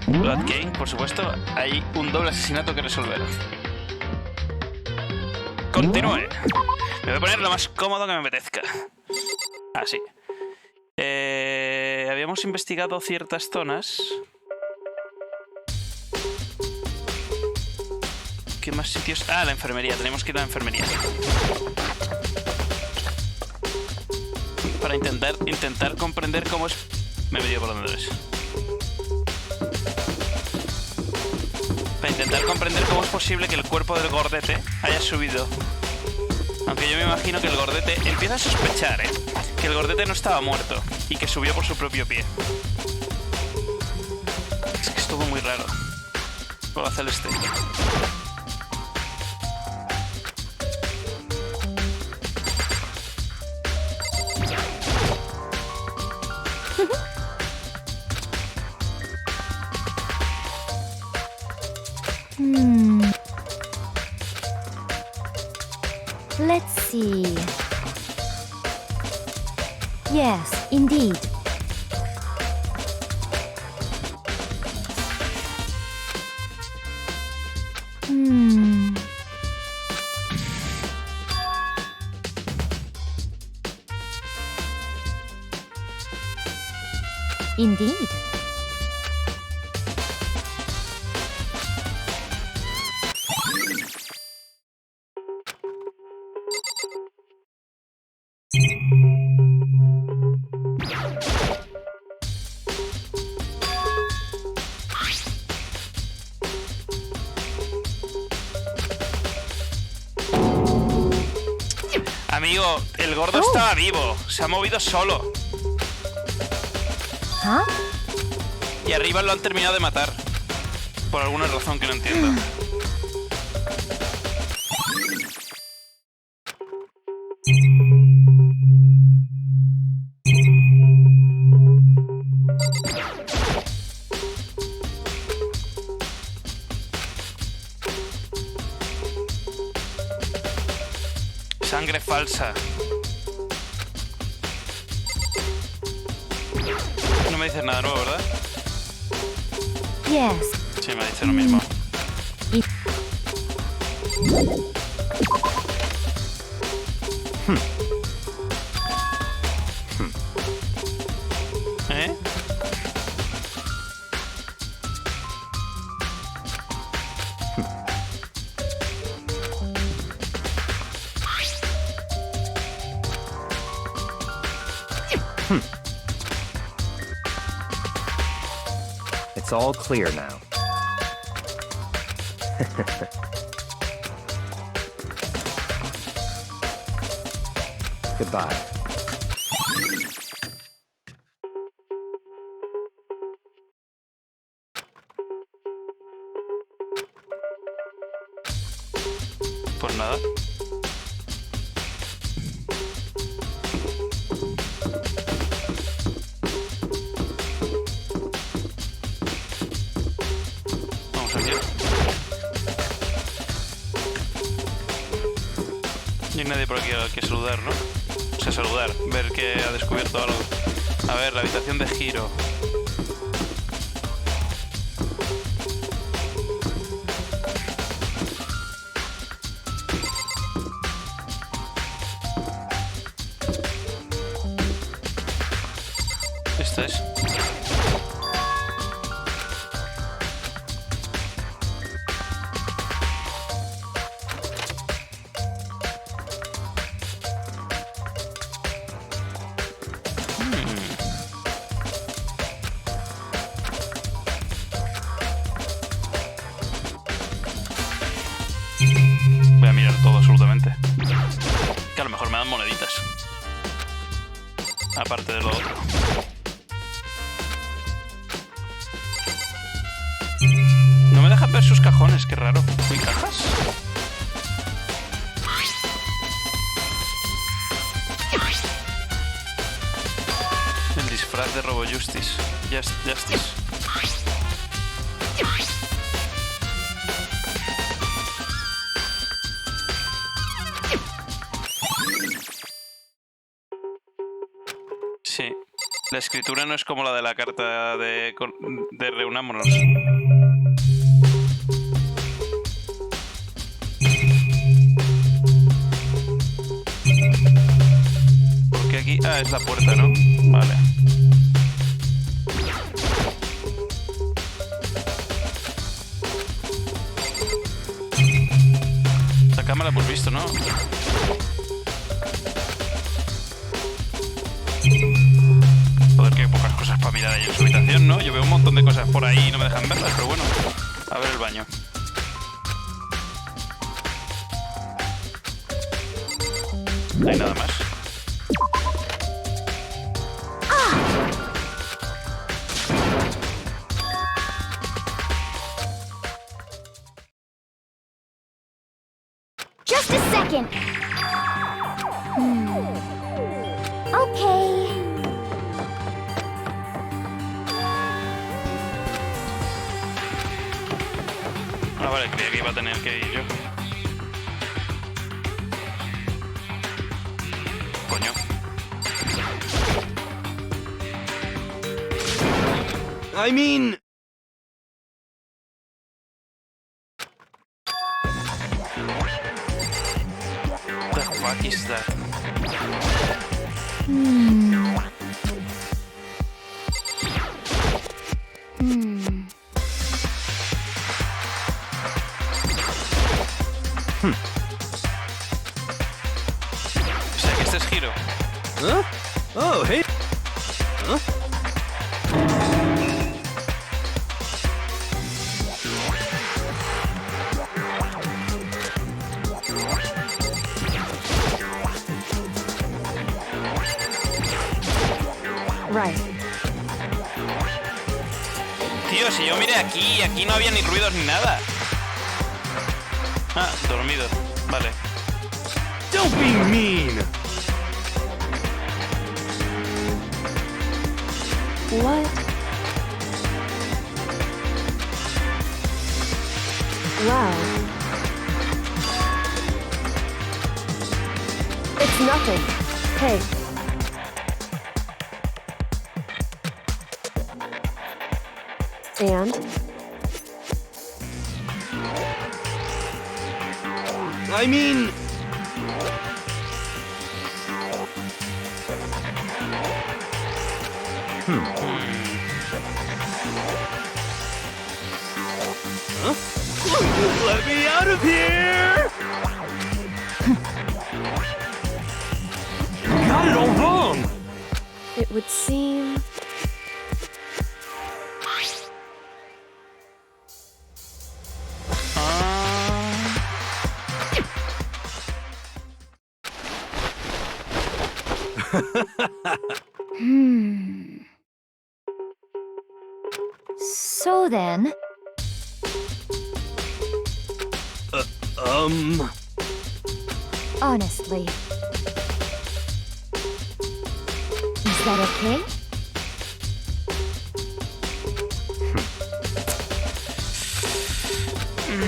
Blood Game, por supuesto, hay un doble asesinato que resolver. Continúe. Me voy a poner lo más cómodo que me apetezca. Así. Habíamos investigado ciertas zonas. ¿Qué más sitios? Ah, la enfermería. Tenemos que ir a la enfermería. Para intentar comprender cómo es... Me he metido por donde es. Para intentar comprender cómo es posible que el cuerpo del gordete haya subido. Aunque yo me imagino que el gordete... Empieza a sospechar, que el gordete no estaba muerto y que subió por su propio pie. Es que es todo muy raro. Hola, Celeste. Let's see. Yes, indeed. Indeed. Amigo, el gordo estaba vivo. Se ha movido solo. ¿Ah? Y arriba lo han terminado de matar. Por alguna razón que no entiendo. Sangre falsa. No me dices nada nuevo, ¿verdad? Yes. Sí, me dice lo mismo. ¿Eh? It's all clear now. Goodbye. Pues nada. Vamos aquí. No hay nadie por aquí al que saludar, ¿no? O sea, saludar, ver que ha descubierto algo. A ver, la habitación de giro. Esta es. Voy a mirar todo absolutamente. Que a lo mejor me dan moneditas. Aparte de lo otro. No me dejan ver sus cajones, qué raro. ¿Hay cajas? El disfraz de Robo Justice. Justice. Sí. La escritura no es como la de la carta de reunámonos. Porque aquí... Ah, es la puerta, ¿no? Vale. La cámara la hemos visto, ¿no? Joder, qué pocas cosas para mirar ahí en su habitación, ¿no? Yo veo un montón de cosas por ahí y no me dejan verlas, pero bueno. A ver el baño. No hay nada más. Just a second. Okay. Ah, vale, creía que iba a tener que ir yo. Coño. I mean... What the fuck is that? O sea, que este es giro. Huh? Oh, hey... Huh? Right. Tío, si yo miré aquí no había ni ruidos ni nada. Ah, dormido. Vale. Don't be mean! What? Wow. It's nothing. Hey. And? I mean... Huh? Let me out of here! You got it all wrong! It would seem... So then... Honestly. Is that okay?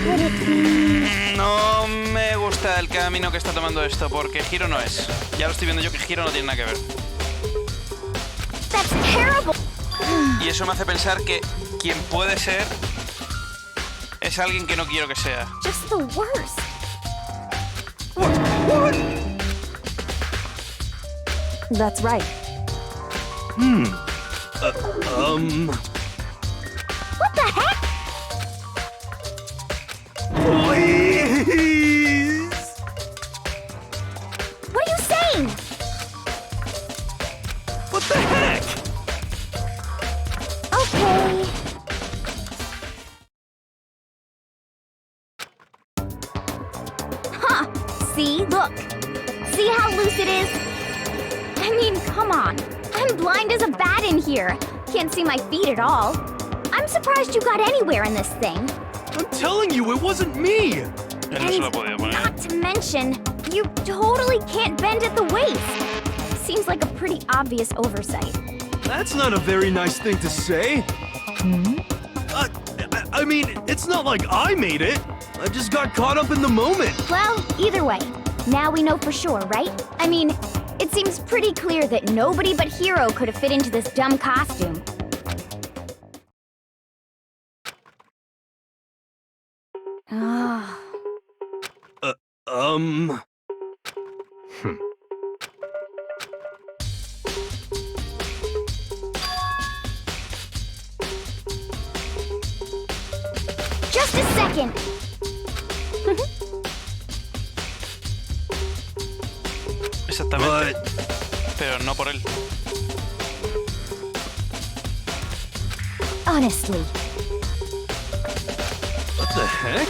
Would it be... No me gusta el camino que está tomando esto, porque giro no es. Ya lo estoy viendo yo que giro no tiene nada que ver. That's terrible! Y eso me hace pensar que quien puede ser es alguien que no quiero que sea. Just the worst. What? That's right. What the heck? Please! What are you saying? What the heck? Okay. Huh. See? Look. See how loose it is? I mean, come on. I'm blind as a bat in here. Can't see my feet at all. I'm surprised you got anywhere in this thing. I'm telling you, it wasn't me! Él no se lo podía poner. Not to mention, you totally can't bend at the waist. Seems like a pretty obvious oversight. That's not a very nice thing to say. I mean, it's not like I made it. I just got caught up in the moment. Well, either way, now we know for sure, right? I mean, It seems pretty clear that nobody but Hiro could have fit into this dumb costume. Ah. Just a second. Exactamente. Pero no por él. Honestly. What the heck?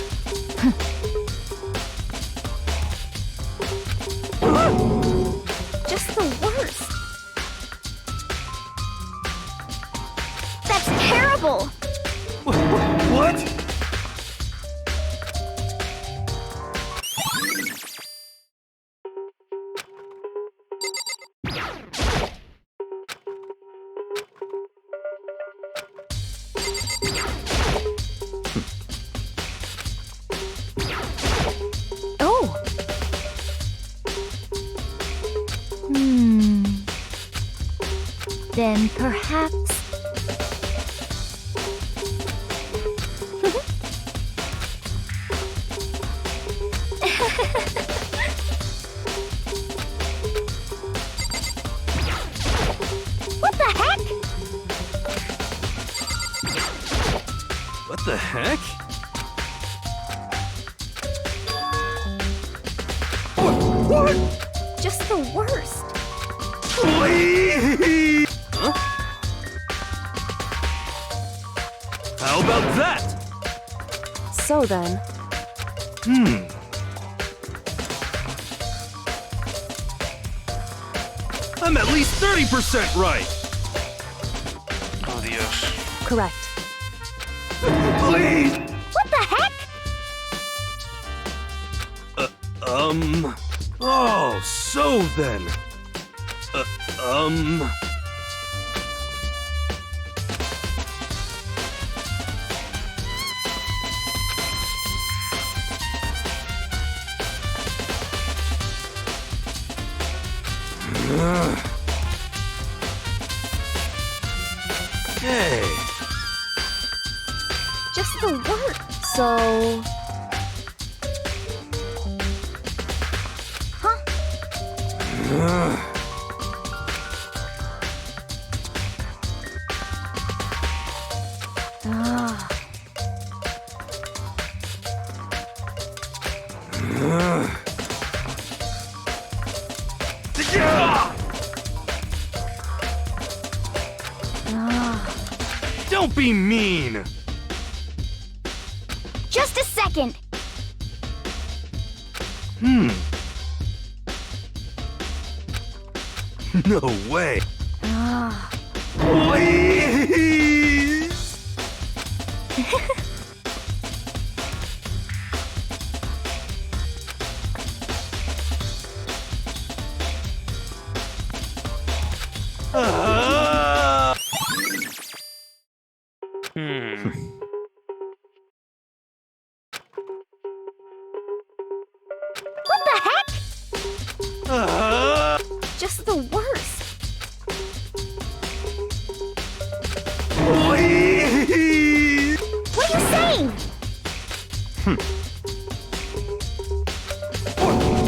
Just the worst. That's terrible. What? Oh. Then perhaps... What the heck? What the heck? What? Just the worst. Please! Huh? How about that? So then, I'm at least 30% right. Oh, Dios. correct. Please! What the heck? Oh, so then. Hey. Just the worst. So, Huh? ah, Don't be mean. Just a second. No way. ah. Please. What the heck? Just the worst. Please. What are you saying?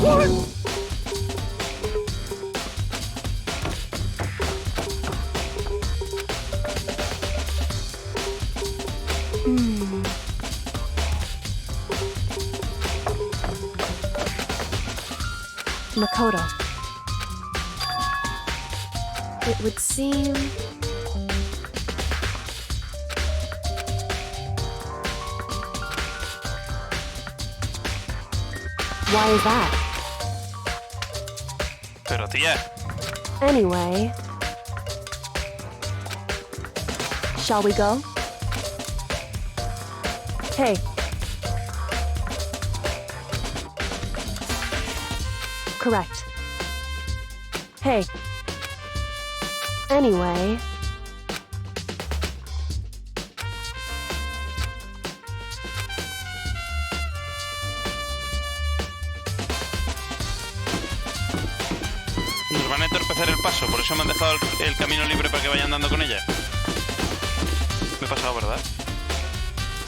What? Makoto. It would seem... Why is that? Pero tía, Anyway... Shall we go? Hey. Correct. Hey. Anyway... nos van hacer el paso, por eso me han dejado el camino libre para que vaya andando con ella. Me he pasado, ¿verdad?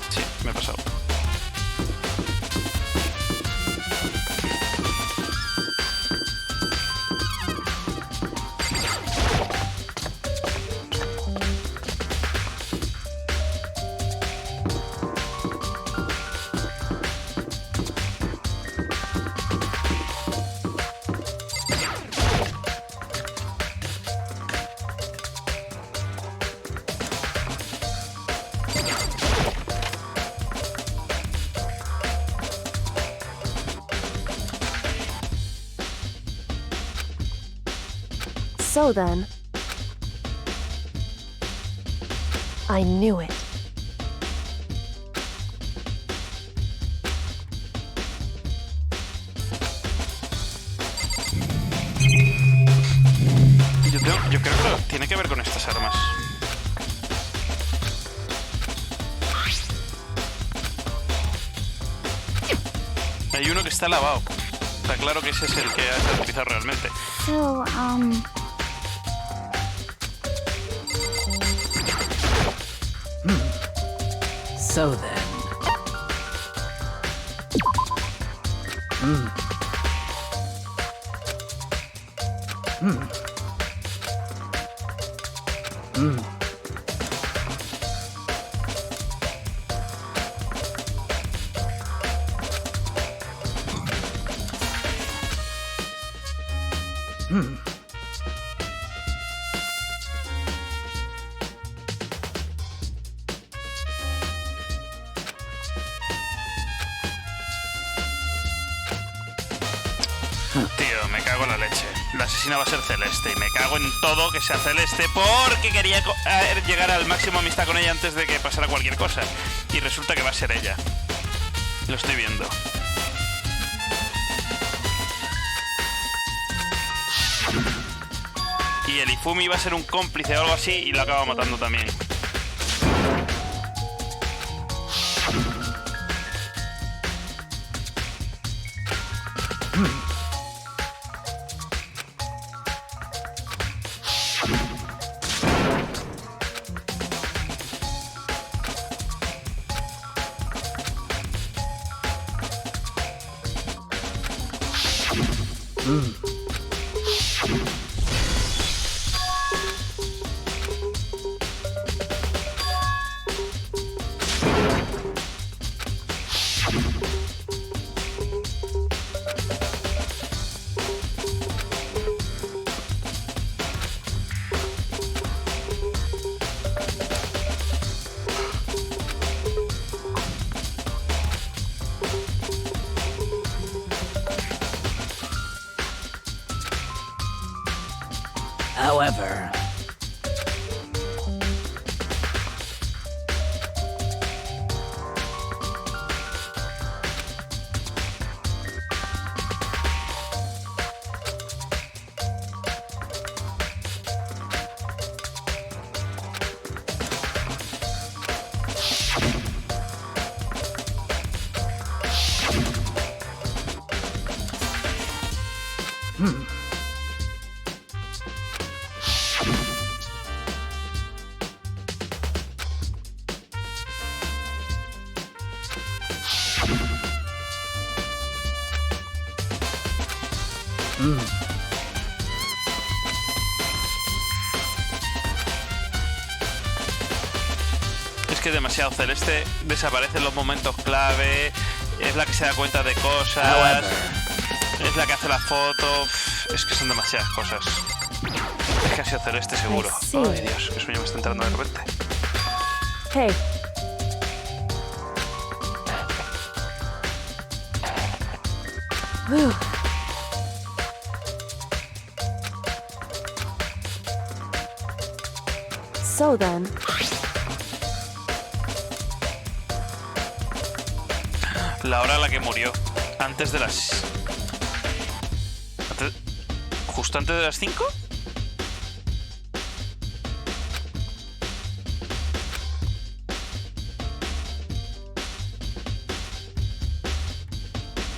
Sí, me he pasado. So then, I knew it. Yo creo que tiene que ver con estas armas. Hay uno que está lavado. Está claro que ese es el que has utilizado realmente. So, So then. Tío, me cago en la leche. La asesina va a ser Celeste y me cago en todo que sea Celeste porque quería llegar al máximo amistad con ella antes de que pasara cualquier cosa. Y resulta que va a ser ella. Lo estoy viendo. Y el Ifumi iba a ser un cómplice o algo así y lo acaba matando también. However, Es que demasiado Celeste, desaparece en los momentos clave, es la que se da cuenta de cosas, es la que hace la foto, es que son demasiadas cosas. Es que ha sido Celeste seguro. I see. Ay Dios, qué sueño me está entrando de repente. Hey. Whew. So then, La hora a la que murió, antes de las... ¿Justo antes de las 5?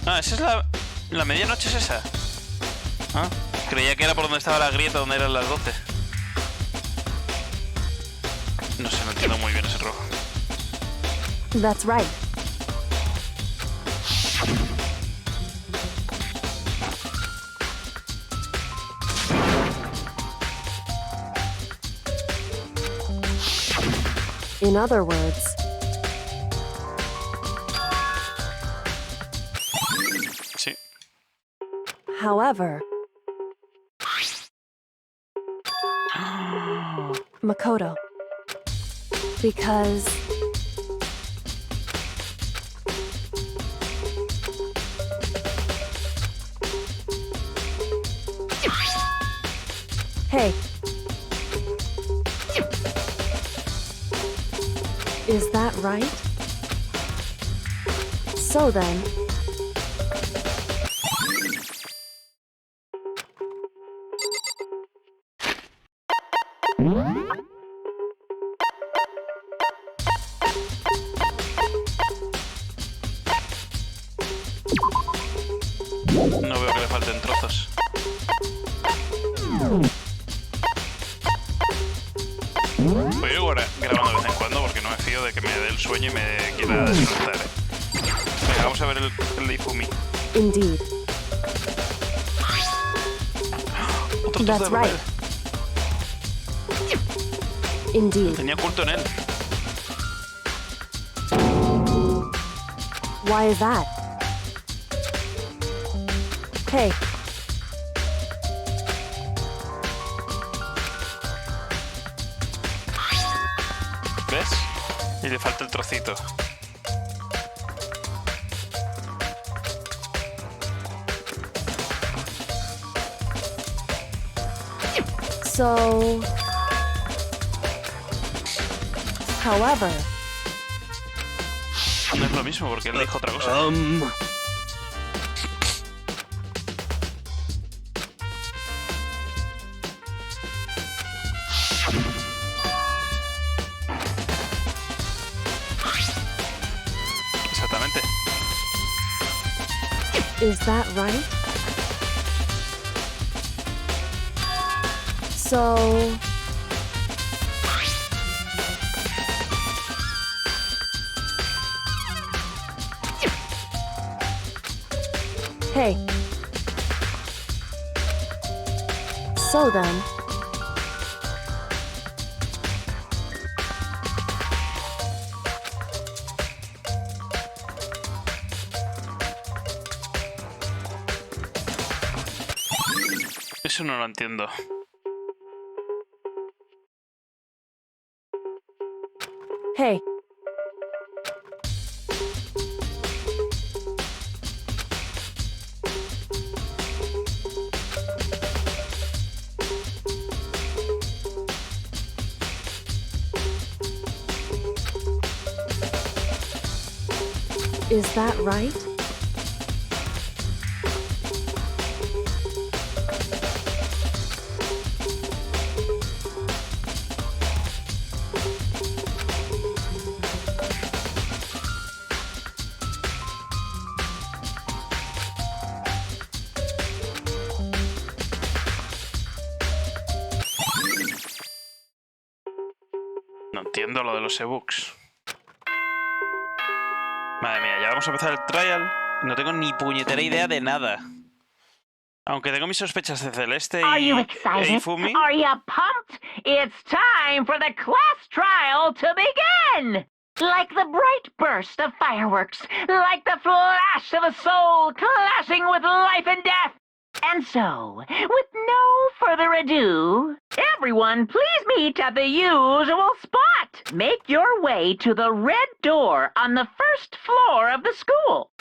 Ah, esa es la medianoche, es esa. Ah. Creía que era por donde estaba la grieta, donde eran las 12. No sé, no entiendo muy bien ese rojo. That's right. In other words, Sí. however, Makoto, because hey, is that right? So then, No veo que le falten trozos. Voy a ir grabando de vez en cuando porque no me fío de que me dé el sueño y me quiera desconectar. Venga, vamos a ver el de Ifumi. indeed, Otro trozo that's de papel. right. Indeed. Tenía oculto en él. Why is that? Hey, ¿Ves? Y le falta el trocito. so... However, No es lo mismo porque él dijo otra cosa. Exactamente. is that right? So... Hey. So then... Eso no lo entiendo. Hey. Is that right? No entiendo lo de los ebooks. Madre mía, ya vamos a empezar el trial. No tengo ni puñetera idea de nada. Aunque tengo mis sospechas de Celeste Are you y excited? Ifumi. Are you pumped? It's time for the class trial to begin! Like the bright burst of fireworks, like the flash of a soul clashing with life and death. And so, with no further ado, everyone please meet at the usual spot. Make your way to the red door on the first floor of the school.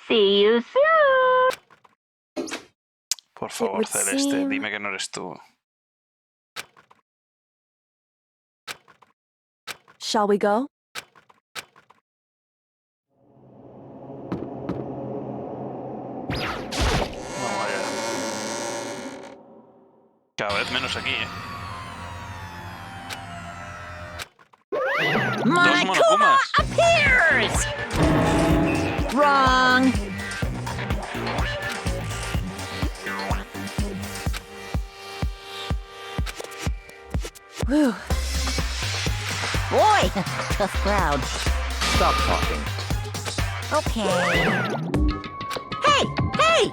See you soon! Por favor, would Celeste, seem- dime que no eres tú. Shall we go? No, vaya. Cada vez menos aquí, ¿eh? My Dos Kuma monokumas. appears! Wrong. Whew. Boy, tough crowd. Stop talking. Okay. Hey! Hey!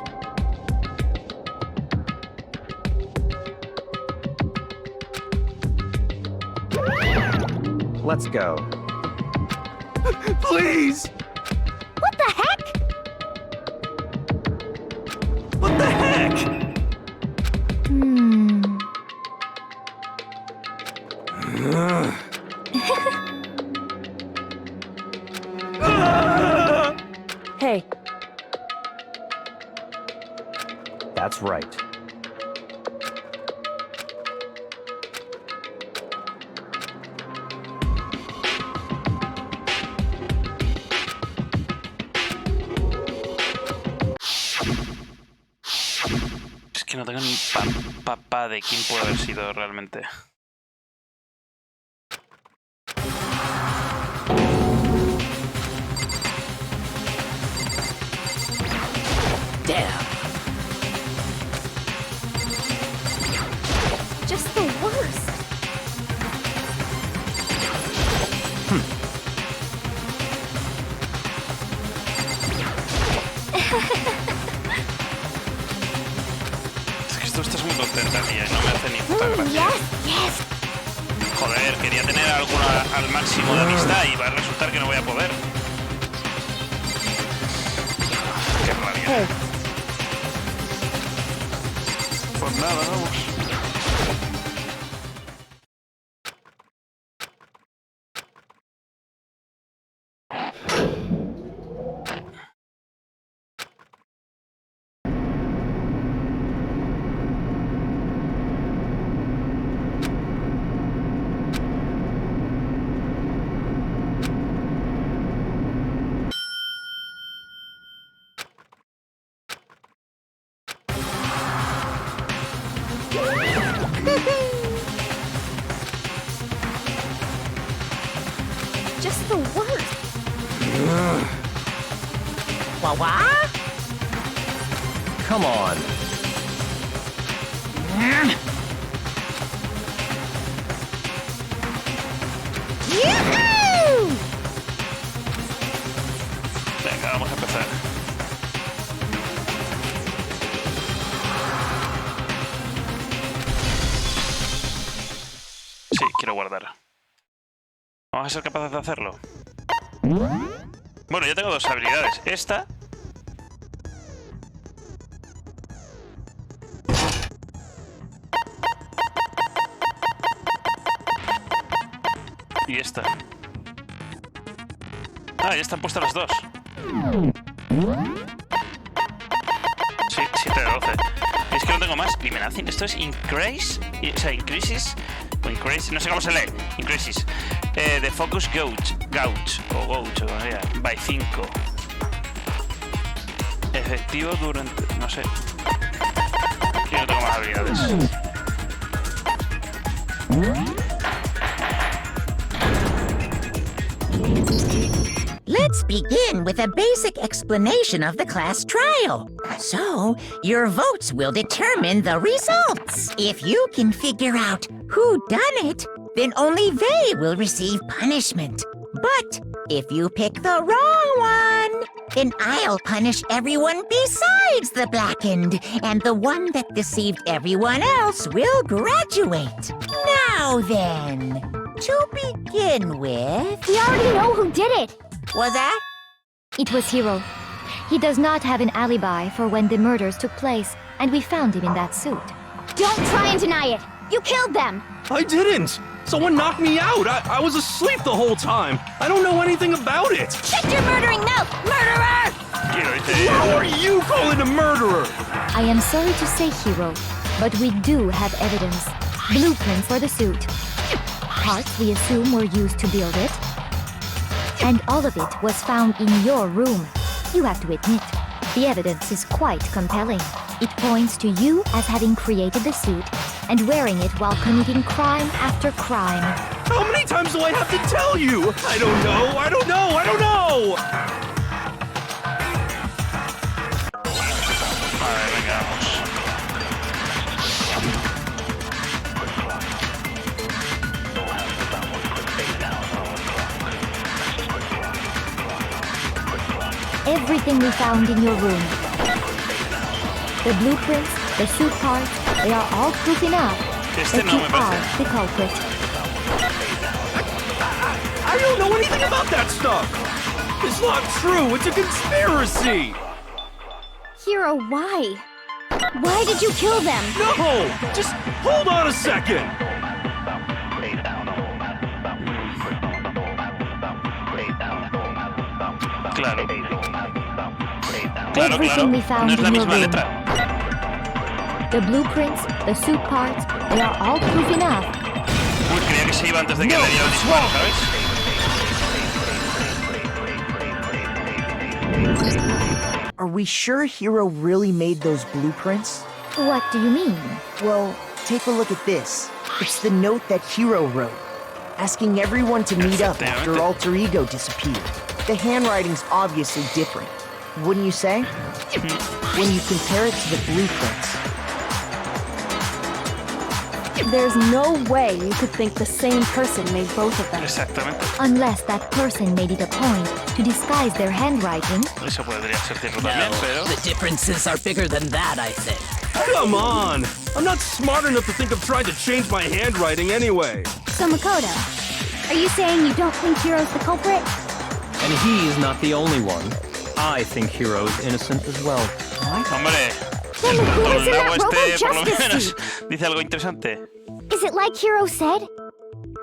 Let's go. Please! What the heck? What the heck? Hey, That's right. Es que no tengo ni papá de quién puede haber sido realmente. Damn. Just the worst. Es que tú estás muy contenta, tía, y no me hace ni puta gracia. Yes. Joder, quería tener alguna al máximo de amistad y va a resultar que no voy a poder. Qué rabia. hey. Pues nada, vamos. Just the worst. Wah-wah? Come on. Yoo-hoo! Venga, vamos a empezar. Sí, quiero guardar. ¿Vamos a ser capaces de hacerlo? Bueno, yo tengo dos habilidades. Esta. Y esta. Ah, ya están puestas las dos. Sí, 7 de 12. Es que no tengo más. Y me nacen. Esto es increase. O sea, increases. O increase. No sé cómo se lee. Increases. The focus gauge. O gauge. O como sea. By 5. Efectivo durante. No sé. Yo no tengo más habilidades. Let's begin with a basic explanation of the class trial. So, your votes will determine the results. If you can figure out who done it, then only they will receive punishment. But if you pick the wrong one, then I'll punish everyone besides the blackened, and the one that deceived everyone else will graduate. Now then, to begin with... We already know who did it. Was that? It was Hiro. He does not have an alibi for when the murders took place, and we found him in that suit. Don't try and deny it. You killed them. I didn't! Someone knocked me out! I was asleep the whole time! I don't know anything about it! Shut your murdering mouth, murderer! How are you calling a murderer? I am sorry to say, Hiro, but we do have evidence. Blueprints for the suit. Parts we assume were used to build it. And all of it was found in your room. You have to admit, the evidence is quite compelling. It points to you as having created the suit and wearing it while committing crime after crime. How many times do I have to tell you? I don't know! I don't know! I don't know! Vale, venga, vamos. everything we found in your room. The blueprints, the suit parts, they are all proof enough that you are the culprit. I don't know anything about that stuff! It's not true! It's a conspiracy! Hero, why? Why did you kill them? No! Just hold on a second! Claro. Everything we found No es la in your misma room. letra. The blueprints, the suit parts, they are all proof enough. Uy, creía que se iba antes de que le diera el disparo, ¿sabes? Are we sure Hero really made those blueprints? What do you mean? Well, take a look at this. It's the note that Hero wrote, asking everyone to meet up after Alter Ego disappeared. The handwriting's obviously different, wouldn't you say? When you compare it to the blueprints. There's no way you could think the same person made both of them. Exactamente. Unless that person made it a point to disguise their handwriting. Eso podría ser cierto también, pero... The differences are bigger than that, I think. Come on! I'm not smart enough to think of trying to change my handwriting anyway. So Makoto, are you saying you don't think Hiro's the culprit? And he's not the only one. I think Hero's innocent as well. Hombre, Then who was in that Robo Robo este por lo Justice menos suit? dice algo interesante. Is it like Hiro said?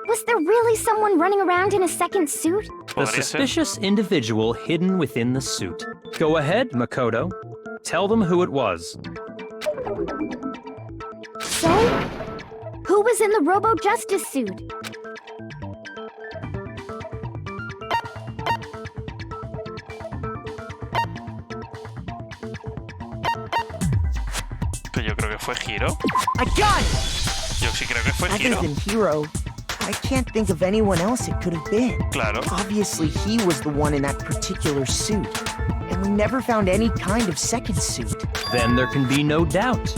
Was there really someone running around in a second suit? The Podría ser. suspicious individual hidden within the suit. Go ahead, Makoto. Tell them who it was. So, who was in the Robo Justice suit? Que yo creo que fue Hiro. I got it! Yo sí creo que fue Other Hiro. than Hero, I can't think of anyone else it could have been. Claro. Obviously, he was the one in that particular suit. And we never found any kind of second suit. Then there can be no doubt.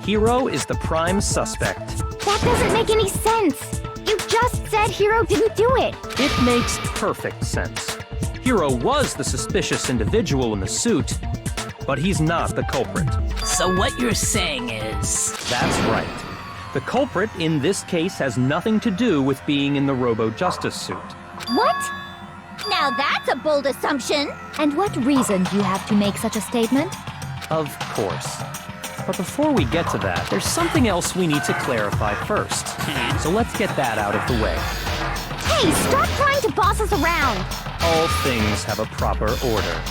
Hiro is the prime suspect. That doesn't make any sense. You just said Hiro didn't do it. It makes perfect sense. Hiro was the suspicious individual in the suit, but he's not the culprit. So what you're saying is... That's right. The culprit in this case has nothing to do with being in the Robo Justice suit. What? Now that's a bold assumption. And what reason do you have to make such a statement? Of course. But before we get to that, there's something else we need to clarify first. So let's get that out of the way. Hey, stop trying to boss us around. All things have a proper order.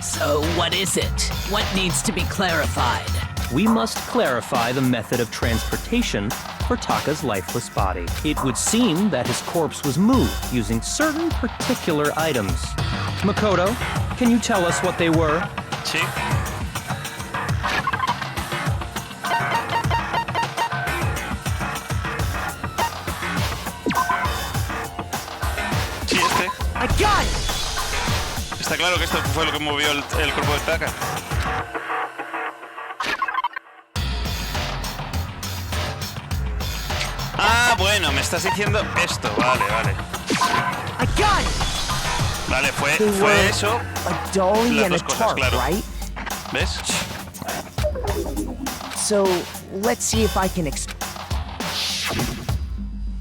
So what is it? What needs to be clarified? We must clarify the method of transportation for Taka's lifeless body. It would seem that his corpse was moved using certain particular items. Makoto, can you tell us what they were? Sí. Sí, este. I got it! Está claro que esto fue lo que movió el cuerpo de Taka. Ah, bueno, me estás diciendo esto. Vale, vale. I got it! Vale, They fue were eso. a dolly Las and a dos cosas, tarp, claro. right? ¿Ves? So, let's see if I can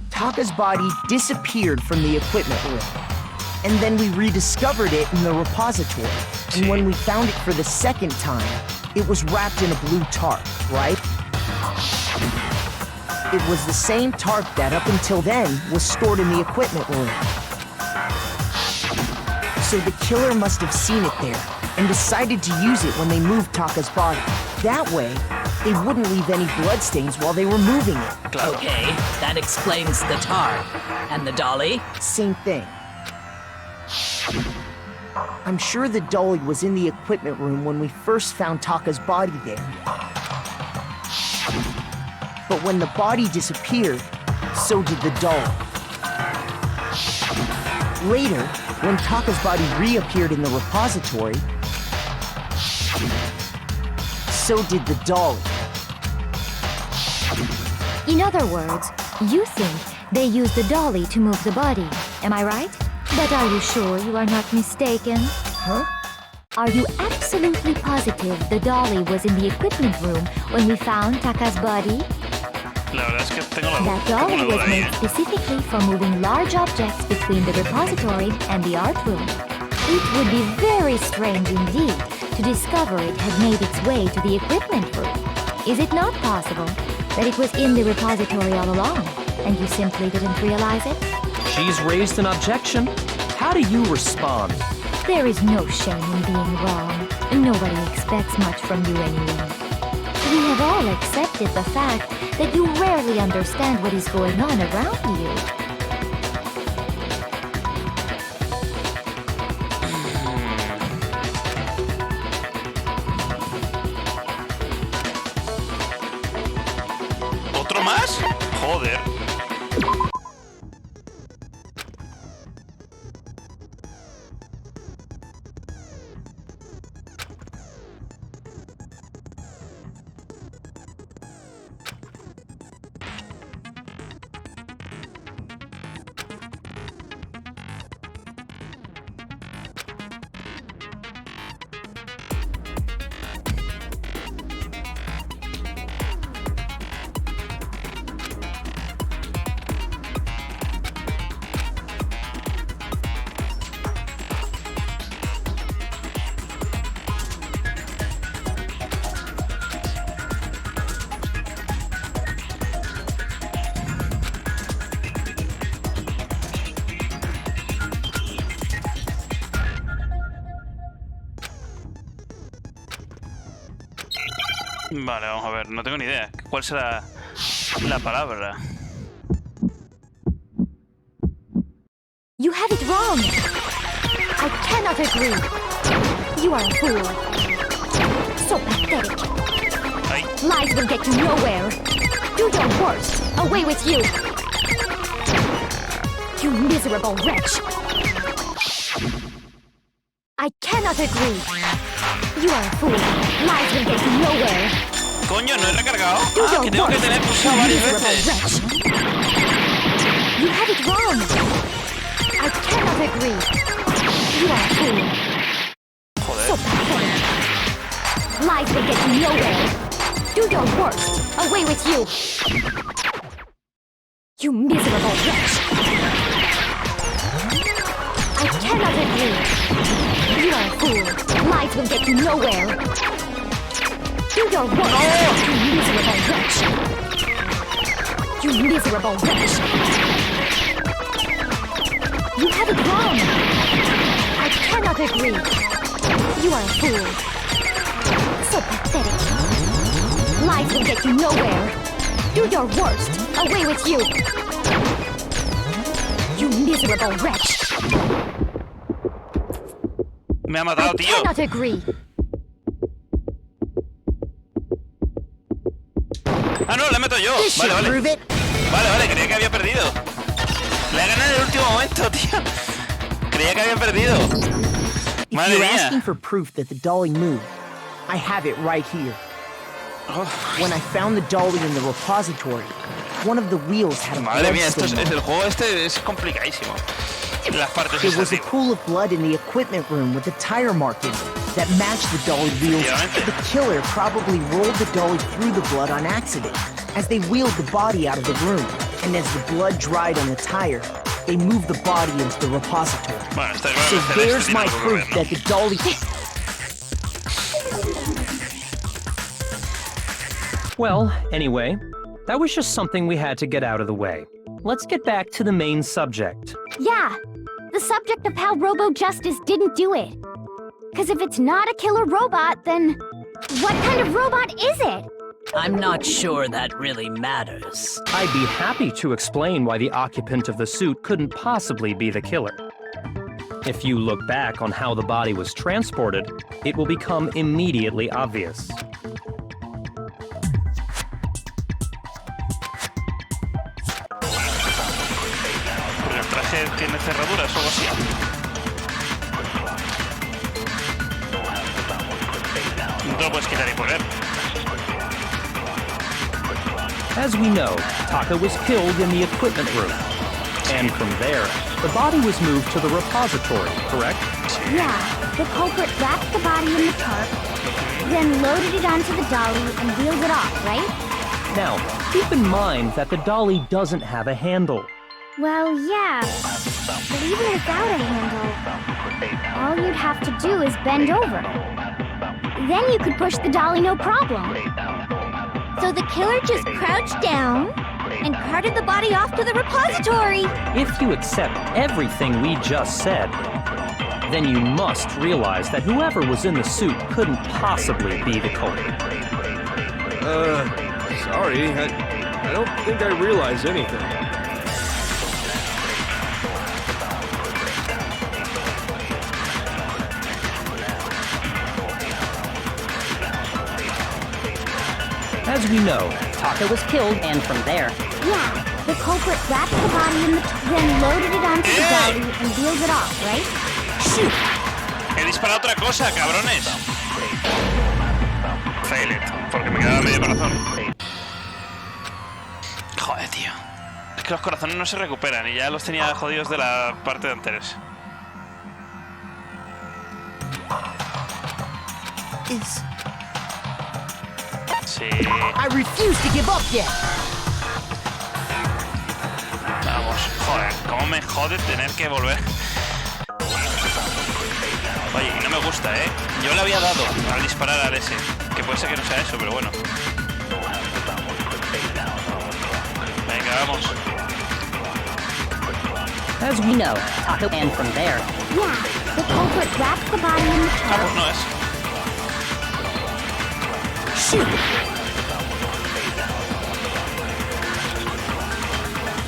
Taka's body disappeared from the equipment room. And then we rediscovered it in the repository. And when we found it for the second time, it was wrapped in a blue tarp, right? It was the same tarp that up until then was stored in the equipment room. So the killer must have seen it there and decided to use it when they moved Taka's body. That way, they wouldn't leave any bloodstains while they were moving it. Okay, that explains the tarp. And the dolly? Same thing. I'm sure the dolly was in the equipment room when we first found Taka's body there. But when the body disappeared, so did the dolly. Later, when Taka's body reappeared in the repository, so did the dolly. In other words, you think they used the dolly to move the body. Am I right? But are you sure you are not mistaken? Huh? Are you absolutely positive the dolly was in the equipment room when we found Taka's body? La verdad es que tengo la That tengo dolly una was duda ahí, made specifically for moving large objects between the repository and the art room. It would be very strange indeed to discover it had made its way to the equipment room. Is it not possible that it was in the repository all along, and you simply didn't realize it? She's raised an objection. How do you respond? There is no shame in being wrong. Nobody expects much from you anyway. We have all accepted the fact that you rarely understand what is going on around you. ¿Otro más? Joder. Vale, vamos a ver, no tengo ni idea. ¿Cuál será la palabra? You have it wrong. I cannot agree. You are a fool. So pathetic. Ay, Lies will get you nowhere. Do your worst. Away with you. You miserable wretch. I cannot agree. You are a fool. Lies will get you nowhere. coño, no he recargado. Do Ah, your que tengo que worst, tener you pulsado varias miserable veces. wretch. You have it wrong. I cannot agree. You are a fool. So pathetic. Lies will get you nowhere. Do your worst. Away with you. You miserable wretch. I cannot agree. You are a fool. Lies will get you nowhere. Do your worst. You miserable wretch. You miserable wretch. You have it wrong. I cannot agree. You are a fool. So pathetic. Lies will get you nowhere. Do your worst. Away with you. You miserable wretch. Me ha I matado, tío. cannot agree. Ah, no, le meto yo. This Vale, should vale. prove it. Vale, creía que había perdido. Le gané en el último momento, tío. Creía que había perdido. If Madre you're mía. asking for proof that the dolly moved, I have it right here. Oh, When I found the dolly in the repository, one of the wheels had a madre blood mía, esto stain on it. el juego este es complicadísimo. Las partes There esas, was a tío. pool of blood in the equipment room with a tire mark in it that matched the dolly wheels. Efectivamente. The killer probably rolled the dolly through the blood on accident as they wheeled the body out of the room. And as the blood dried on the tire, they moved the body into the repository. Bueno, está claro So que hacer esto there's tiene my algo que proof ver, ¿no? that the dolly... Well, anyway, that was just something we had to get out of the way. Let's get back to the main subject. Yeah, the subject of how Robo Justice didn't do it. Because if it's not a killer robot, then what kind of robot is it? I'm not sure that really matters. I'd be happy to explain why the occupant of the suit couldn't possibly be the killer. If you look back on how the body was transported, it will become immediately obvious. Porque el traje tiene cerraduras o algo así. No te lo puedes quitar y poner. As we know, Taka was killed in the equipment room. And from there, the body was moved to the repository, correct? Yeah, the culprit wrapped the body in the tarp, then loaded it onto the dolly and wheeled it off, right? Now, keep in mind that the dolly doesn't have a handle. Well, yeah, but even without a handle, all you'd have to do is bend over. Then you could push the dolly no problem. So the killer just crouched down and carted the body off to the repository. If you accept everything we just said, then you must realize that whoever was in the suit couldn't possibly be the culprit. Sorry, I don't think I realize anything. As we know, Taka was killed, and from there... Yeah, the culprit wrapped the body in the then loaded it onto the dolly and wheeled it off, right? Shoot! He disparado otra cosa, cabrones. Fail it, porque me quedaba medio corazón. Joder, tío. Es que los corazones no se recuperan y ya los tenía jodidos de la parte de anteriores. Sí. I refuse to give up yet. Vamos, joder, cómo me jode tener que volver. Oye, y no me gusta, ¿eh? Yo le había dado al disparar al ese, que puede ser que no sea eso, pero bueno. Venga, vamos. As we know, Taka, and from there... Yeah, the culprit wrapped the body in the Ah, pues no es. Shoot!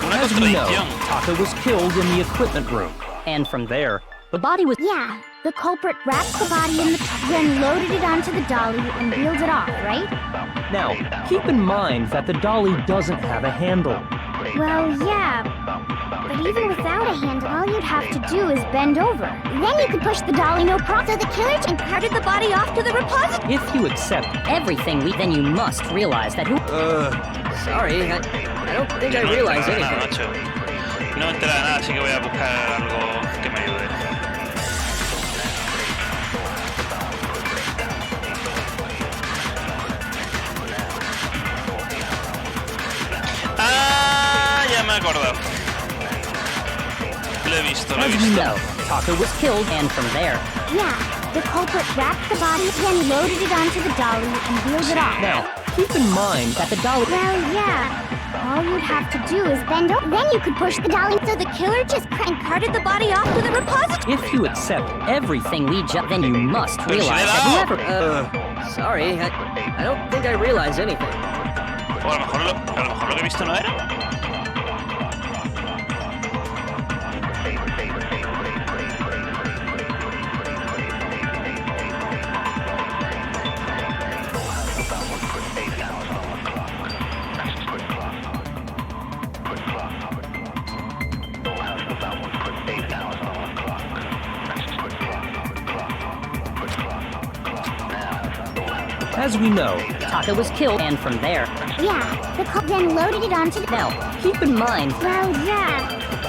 Una As we know, contradicción. Taka was killed in the equipment room. And from there, the body was... Yeah, the culprit wrapped the body in the then loaded it onto the dolly and wheeled it off, right? Now, keep in mind that the dolly doesn't have a handle. Well, yeah, but even without a handle, all you'd have to do is bend over. Then you could push the dolly no problem. So the killer and carted the body off to the repository. If you accept Everything then you must realize that who... Sorry, I don't think I realize Nada, anything. macho. No me entera de nada, así que voy a buscar algo que me ayude. Ah, ya me he acordado. Lo he visto, lo he As we visto. know, Taka was killed, and from there... Yeah, the culprit wrapped the body, then loaded it onto the dolly and wheeled it off. Now, keep in mind that the dolly... Well, yeah. All you'd have to do is bend over. Then you could push the dolly. So the killer just carted the body off to the repository. If you accept Everything we just... Then you must Pero si le he realize that dado. whoever... Sorry, I don't think I realize anything. O a lo mejor lo que he visto no era. As we know, Taka was killed, and from there... Yeah, the then loaded it onto the... Now, keep in mind... Well, yeah.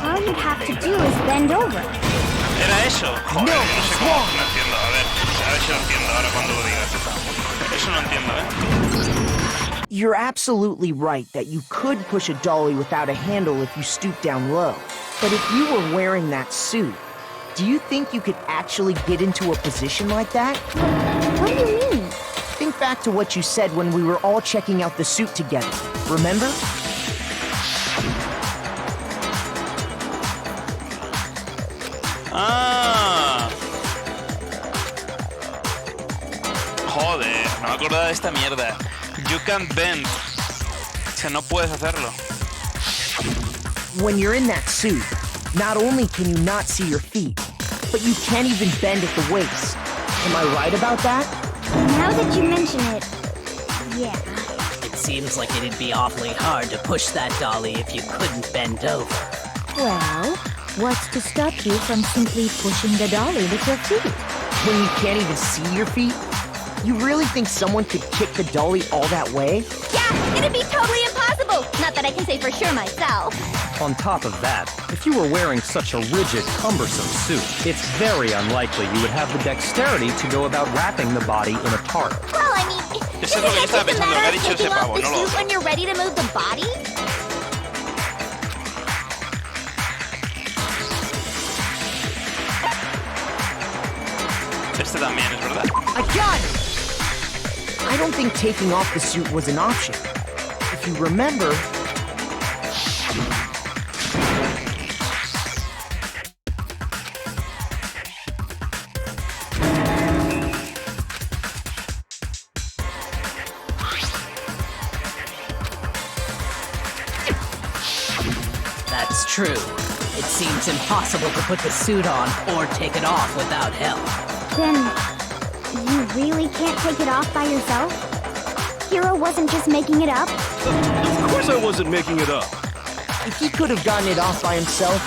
All you'd have to do is bend over. ¿Era eso? Joder, no sé cómo. No entiendo. A ver si lo entiendo ahora cuando lo digas. Eso no entiendo, ¿eh? You're absolutely right that you could push a dolly without a handle if you stoop down low. But if you were wearing that suit, do you think you could actually get into a position like that? What do you mean? Think back to what you said when we were all checking out the suit together. Remember? Ah. Joder, no me acordaba de esta mierda. You can't bend. O sea, no puedes hacerlo. When you're in that suit, not only can you not see your feet, but you can't even bend at the waist. Am I right about that? Now that you mention it, yeah. It seems like it'd be awfully hard to push that dolly if you couldn't bend over. Well, what's to stop you from simply pushing the dolly with your feet? When you can't even see your feet? You really think someone could kick the dolly all that way? Yeah, it'd be totally impossible! Well, not that I can say for sure myself. On top of that, if you were wearing such a rigid, cumbersome suit, it's very unlikely you would have the dexterity to go about wrapping the body in a tarp. Well, I mean, Eso es isn't lo que yo it estaba just a pensando, lo que ha matter of dicho ese taking off pavo, the no lo suit when you're ready to move the body? Este también, es verdad. I got it! I don't think taking off the suit was an option. If you remember... That's true. It seems impossible to put the suit on or take it off without help. Then, you really can't take it off by yourself? Hero wasn't just making it up? Of course I wasn't making it up. If he could have gotten it off by himself,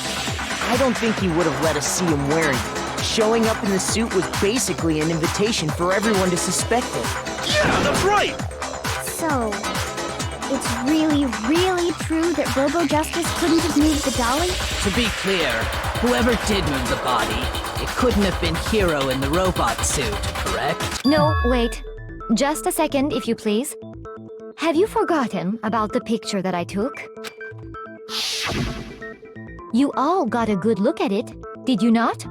I don't think he would have let us see him wearing it. Showing up in the suit was basically an invitation for everyone to suspect it. Yeah, that's right! So, it's really, really true that Robo Justice couldn't have moved the dolly? To be clear, whoever did move the body, it couldn't have been Hero in the robot suit, correct? No, wait. Just a second, if you please. Have you forgotten about the picture that I took? You all got a good look at it, did you not?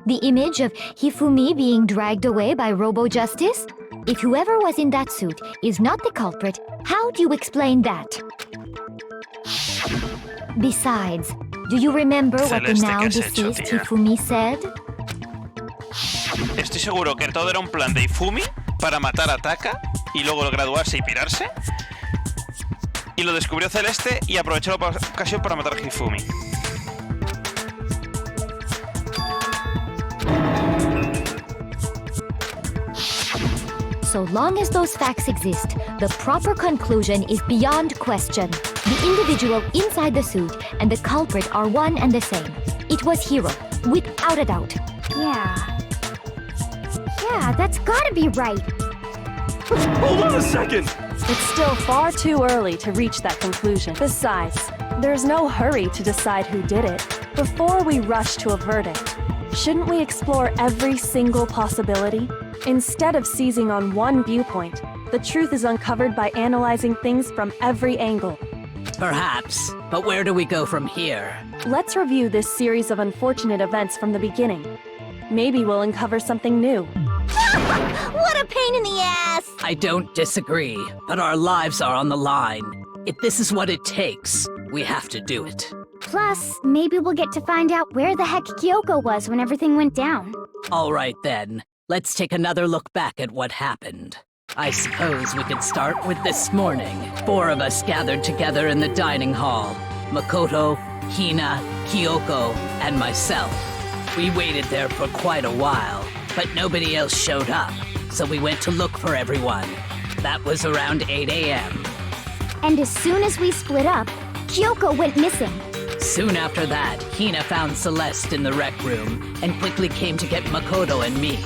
The image of Hifumi being dragged away by Robo Justice? If whoever was in that suit is not the culprit, how do you explain that? Besides, do you remember what the Celeste, now ¿qué has hecho, deceased tía? Hifumi said? Estoy seguro que todo era un plan de Ifumi para matar a Taka y luego graduarse y pirarse. Y lo descubrió Celeste y aprovechó la ocasión para matar a Hifumi. So long as those facts exist, the proper conclusion is beyond question. The individual inside the suit and the culprit are one and the same. It was Hero, without a doubt. Yeah. Yeah, that's gotta be right. Hold on a second! It's still far too early to reach that conclusion. Besides, there's no hurry to decide who did it. Before we rush to a verdict, shouldn't we explore every single possibility? Instead of seizing on one viewpoint, the truth is uncovered by analyzing things from every angle. Perhaps, but where do we go from here? Let's review this series of unfortunate events from the beginning. Maybe we'll uncover something new. What a pain in the ass! I don't disagree, but our lives are on the line. If this is what it takes, we have to do it. Plus, maybe we'll get to find out where the heck Kyoko was when everything went down. All right then, let's take another look back at what happened. I suppose we could start with this morning. 4 of us gathered together in the dining hall. Makoto, Hina, Kyoko, and myself. We waited there for quite a while, but nobody else showed up, so we went to look for everyone. That was around 8 a.m. And as soon as we split up, Kyoko went missing. Soon after that, Hina found Celeste in the rec room and quickly came to get Makoto and me.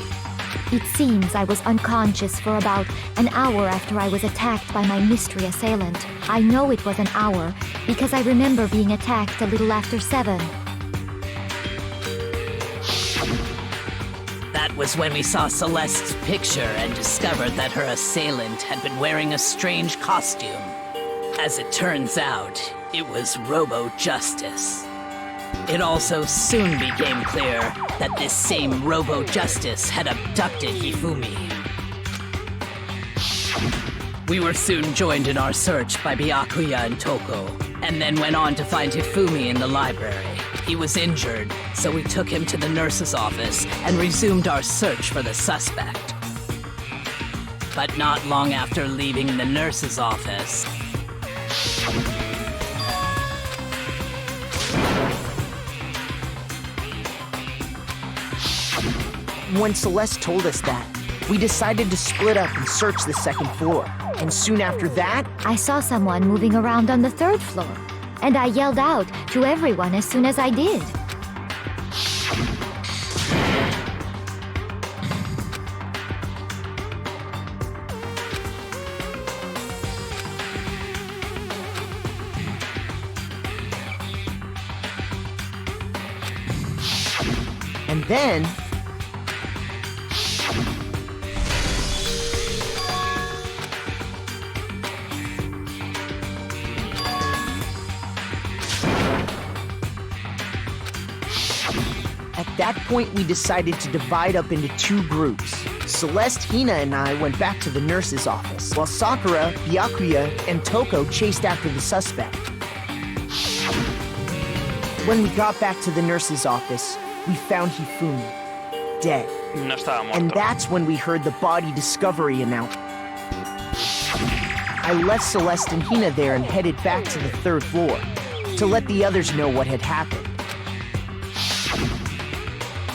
It seems I was unconscious for about an hour after I was attacked by my mystery assailant. I know it was an hour because I remember being attacked a little after 7. That was when we saw Celeste's picture and discovered that her assailant had been wearing a strange costume. As it turns out, it was Robo Justice. It also soon became clear that this same Robo Justice had abducted Hifumi. We were soon joined in our search by Byakuya and Toko, and then went on to find Hifumi in the library. He was injured, so we took him to the nurse's office and resumed our search for the suspect. But not long after leaving the nurse's office, When Celeste told us that, we decided to split up and search the second floor. And soon after that, I saw someone moving around on the 3rd floor, and I yelled out to everyone as soon as I did. And then... At that point, we decided to divide up into two groups. Celeste, Hina, and I went back to the nurse's office, while Sakura, Byakuya, and Toko chased after the suspect. When we got back to the nurse's office, we found Hifumi, dead. No estaba muerto. And that's when we heard the body discovery announcement. I left Celeste and Hina there and headed back to the 3rd floor to let the others know what had happened.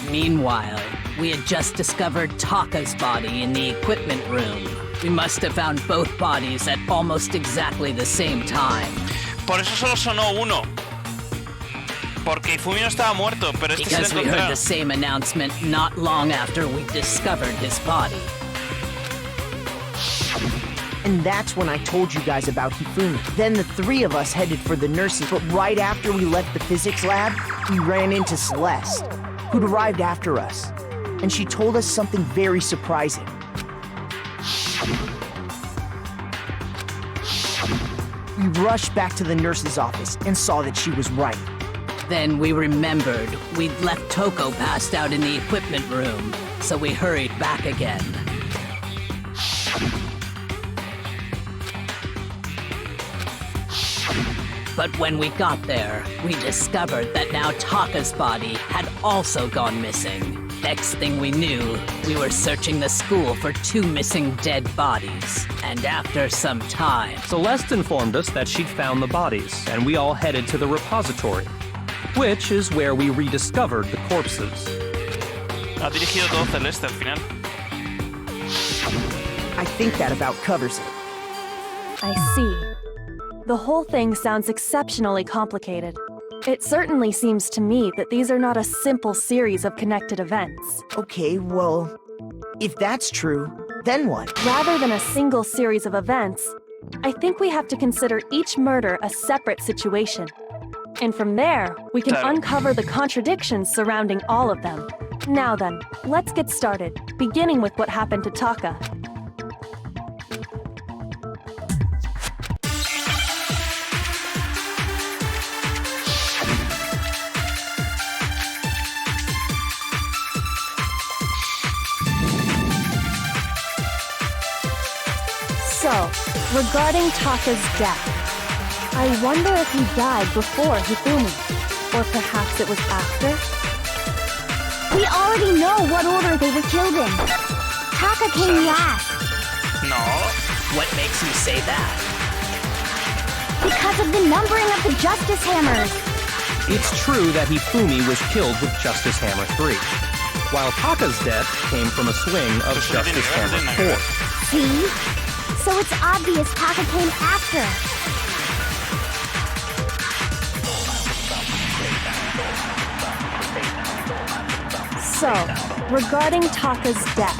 Meanwhile, we had just discovered Taka's body in the equipment room. We must have found both bodies at almost exactly the same time. Por eso solo sonó uno. Porque Ifumi no estaba muerto, pero este Because se we lo heard the encontraron. same announcement not long after we discovered his body. And that's when I told you guys about Hifumi. Then the 3 of us headed for the nurses, but right after we left the physics lab, we ran into Celeste, who'd arrived after us. And she told us something very surprising. We rushed back to the nurse's office and saw that she was right. Then we remembered we'd left Toko passed out in the equipment room, so we hurried back again. But when we got there, we discovered that now Taka's body had also gone missing. Next thing we knew, we were searching the school for 2 missing dead bodies. And after some time... Celeste informed us that she'd found the bodies, and we all headed to the repository, which is where we rediscovered the corpses. Ha dirigido todo Celeste al final. I think that about covers it. I see. The whole thing sounds exceptionally complicated. It certainly seems to me that these are not a simple series of connected events. Okay, well, if that's true, then what? Rather than a single series of events, I think we have to consider each murder a separate situation. And from there, we can uncover the contradictions surrounding all of them. Now then, let's get started, beginning with what happened to Taka. So, regarding Taka's death, I wonder if he died before Hifumi, or perhaps it was after? We already know what order they were killed in. Taka came last. No. What makes you say that? Because of the numbering of the Justice Hammers. It's true that Hifumi was killed with Justice Hammer 3, while Taka's death came from a swing of Justice Hammer 4. See? So it's obvious Taka came after. So, regarding Taka's death,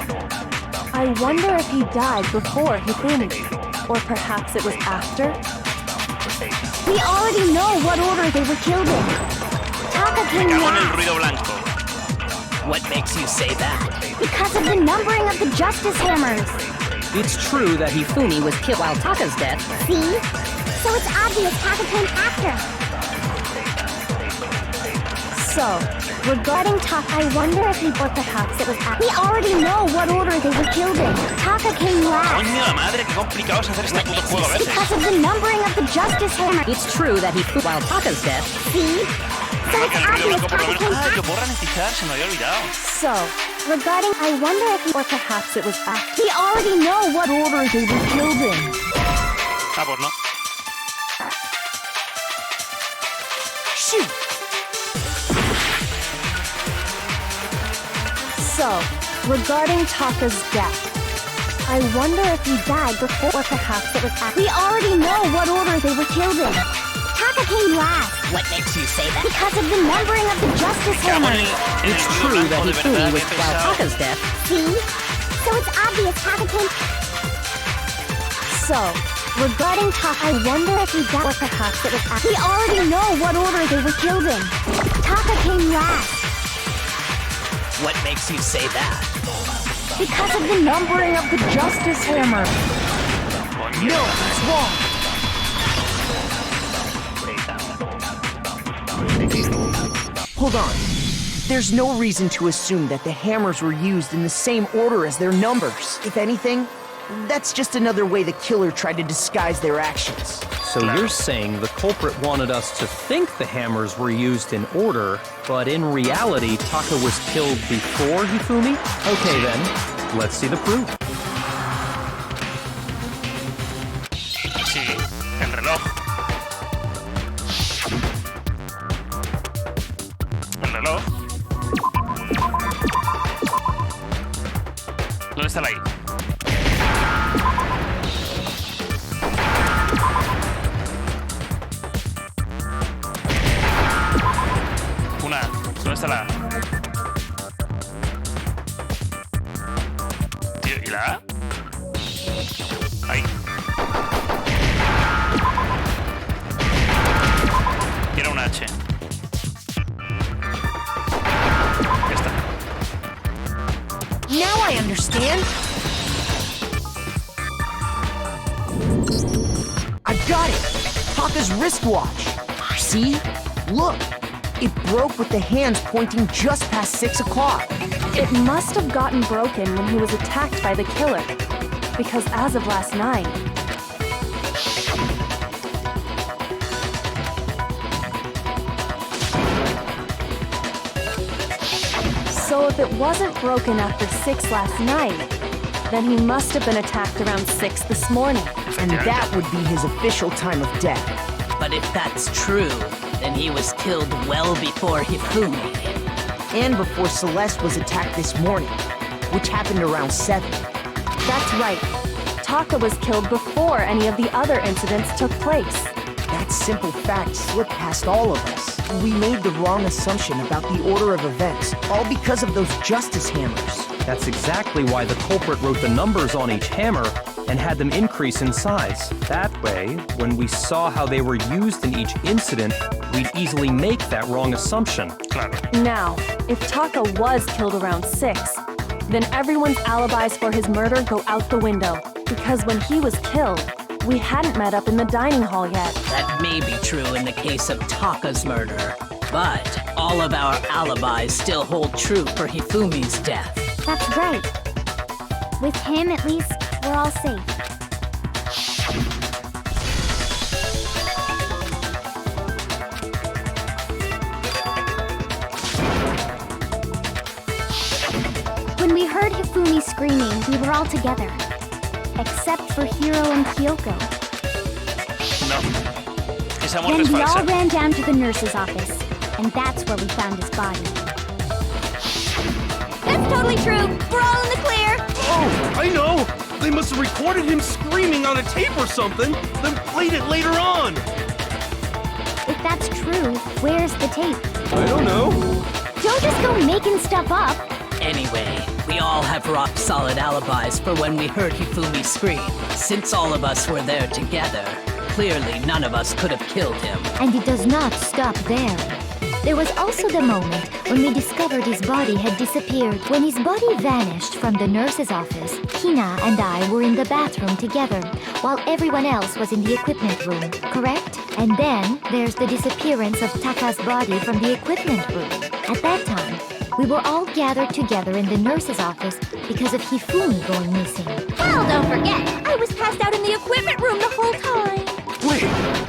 I wonder if he died before Hifumi, or perhaps it was after? We already know what order they were killed in. Taka came Cago en el last. ruido blanco. What makes you say that? Because of the numbering of the Justice Hammers. It's true that Hifumi was killed while Taka's death. See? So it's obvious Taka came after. So, regarding Taka, I wonder if he, or perhaps it was after. We already know what order they were killed in. Taka came last. Coño la madre, qué complicado es hacer este puto juego a veces. Because of the numbering of the Justice Hammer. It's true that he flew while Taka's death. See? So Que it's el ruido obvious blanco por lo Taka menos. came Ah, que after. puedo ralentizar, se me había olvidado. So, regarding, I wonder if he, or perhaps it was after. We already know what order they were killed in. Ah, pues no. Shoot! So, regarding Taka's death, I wonder if he died before, or perhaps it was after. We already know what order they were killed in. Taka came last. What makes you say that? Because of the numbering of the Justice Cago Hammer. en el It's ruido true blanco, that de Hifumi verdad, was qué while pesado. Taka's death. See? So it's obvious Taka came. So, regarding Taka, I wonder if he died, or perhaps it was after. We already know what order they were killed in. Taka came last. What makes you say that? Because of the numbering of the Justice Hammer. No, it's wrong. Hold on. There's no reason to assume that the hammers were used in the same order as their numbers. If anything, that's just another way the killer tried to disguise their actions. So you're saying the culprit wanted us to think the hammers were used in order, but in reality, Taka was killed before Hifumi? Okay then, let's see the proof. Sí, el reloj. El reloj. ¿Dónde está la I? ¿Dónde está la A? Tío, ¿y la A? Ahí. Y era una H. Ya está. Now I understand. I've got it. Taka's wristwatch. See? Look. It broke with the hands pointing just past 6 o'clock. It must have gotten broken when he was attacked by the killer. Because as of last night, so if it wasn't broken after 6 last night, then he must have been attacked around 6 this morning. And that would be his official time of death. But if that's true, then he was killed well before Hifumi. And before Celeste was attacked this morning, which happened around 7. That's right. Taka was killed before any of the other incidents took place. That simple fact slipped past all of us. We made the wrong assumption about the order of events, all because of those justice hammers. That's exactly why the culprit wrote the numbers on each hammer and had them increase in size. That way, when we saw how they were used in each incident, we'd easily make that wrong assumption. Now, if Taka was killed around 6, then everyone's alibis for his murder go out the window. Because when he was killed, we hadn't met up in the dining hall yet. That may be true in the case of Taka's murder, but all of our alibis still hold true for Hifumi's death. That's right. With him, at least, we're all safe. When we heard Hifumi screaming, we were all together. Except for Hiro and Kyoko. No. Esa Then muerte es we all falsa. ran down to the nurse's office, and that's where we found his body. That's totally true. We're all in the clear. Oh, I know! They must have recorded him screaming on a tape or something, then played it later on! If that's true, where's the tape? I don't know. Don't just go making stuff up. Anyway, we all have rock-solid alibis for when we heard Hifumi scream. Since all of us were there together, clearly none of us could have killed him. And it does not stop there. There was also the moment when we discovered his body had disappeared. When his body vanished from the nurse's office, Hina and I were in the bathroom together, while everyone else was in the equipment room, correct? And then there's the disappearance of Taka's body from the equipment room. At that time, we were all gathered together in the nurse's office because of Hifumi going missing. Well, don't forget, I was passed out in the equipment room the whole time. Wait,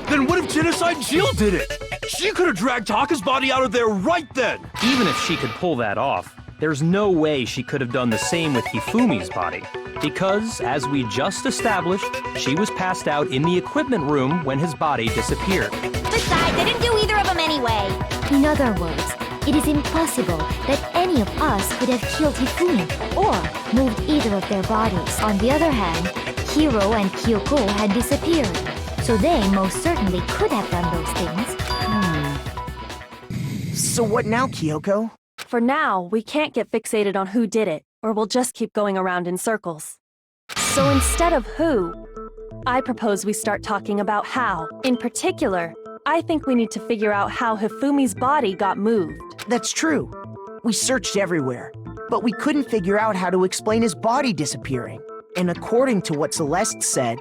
then what if Genocide Jill did it? She could have dragged Taka's body out of there right then! Even if she could pull that off, there's no way she could have done the same with Hifumi's body. Because, as we just established, she was passed out in the equipment room when his body disappeared. Besides, I didn't do either of them anyway. In other words, it is impossible that any of us could have killed Hifumi or moved either of their bodies. On the other hand, Hiro and Kyoko had disappeared, so they most certainly could have done those things. So what now, Kyoko? For now, we can't get fixated on who did it, or we'll just keep going around in circles. So instead of who, I propose we start talking about how. In particular, I think we need to figure out how Hifumi's body got moved. That's true. We searched everywhere, but we couldn't figure out how to explain his body disappearing. And according to what Celeste said,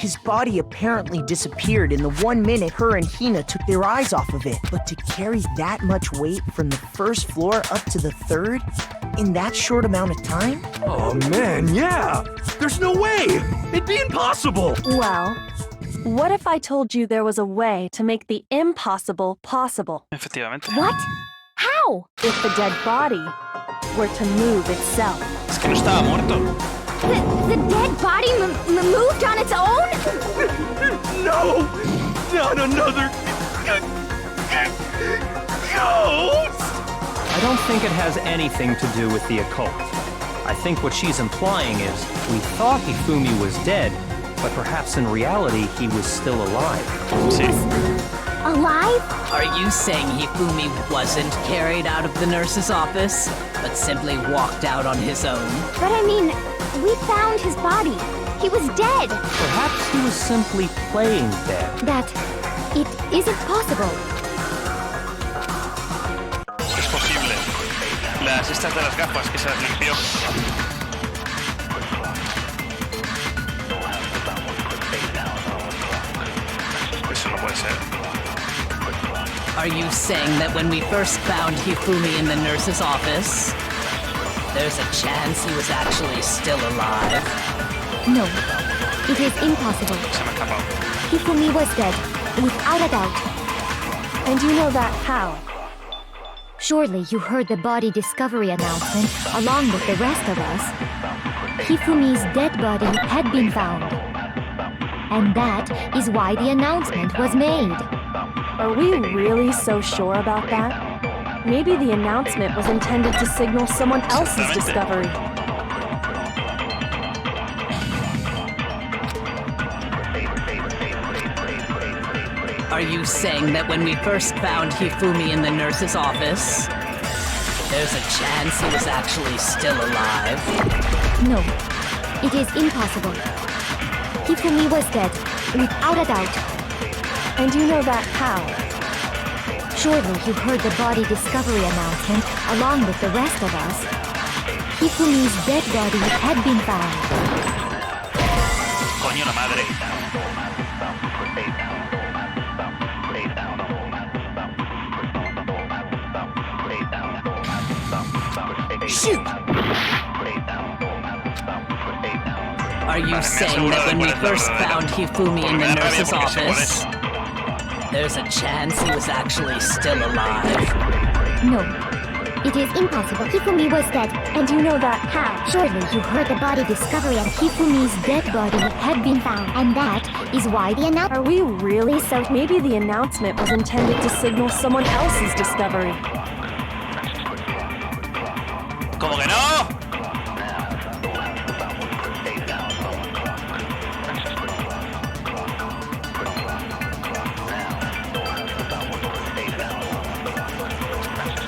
his body apparently disappeared in the 1 minute her and Hina took their eyes off of it. But to carry that much weight from the first floor up to the third in that short amount of time? Oh man, yeah! There's no way! It'd be impossible! Well, what if I told you there was a way to make the impossible possible? Efectivamente. What? How? If the dead body were to move itself. Es que no estaba muerto. The dead body moved on its own? No! Not another... ghost! I don't think it has anything to do with the occult. I think what she's implying is we thought Hifumi was dead, but perhaps in reality he was still alive. Sí. Alive? Are you saying Hifumi wasn't carried out of the nurse's office, but simply walked out on his own? But I mean, we found his body. He was dead. Perhaps he was simply playing dead. That it isn't possible. Es posible. Las estas de las gafas que se las limpió. Eso no puede ser. Are you saying that when we first found Hifumi in the nurse's office, there's a chance he was actually still alive? No, it is impossible. Se me ha escapado. Hifumi was dead, without a doubt. And you know that how? Surely you heard the body discovery announcement along with the rest of us. Hifumi's dead body had been found. And that is why the announcement was made. Are we really so sure about that? Maybe the announcement was intended to signal someone else's discovery. Are you saying that when we first found Hifumi in the nurse's office, there's a chance he was actually still alive? No, it is impossible. Hifumi was dead, without a doubt. And you know that how? Surely you heard the body discovery announcement along with the rest of us. Hifumi's dead body had been found. Coño la madre. shoot! Are you saying that when we first found Hifumi in the nurse's office, there's a chance he was actually still alive? No. It is impossible. Hifumi was dead. And you know that how? Surely you heard the body discovery and Hifumi's dead body had been found. And that is why the announcement... Are we really so... Maybe the announcement was intended to signal someone else's discovery. ¿Cómo que no?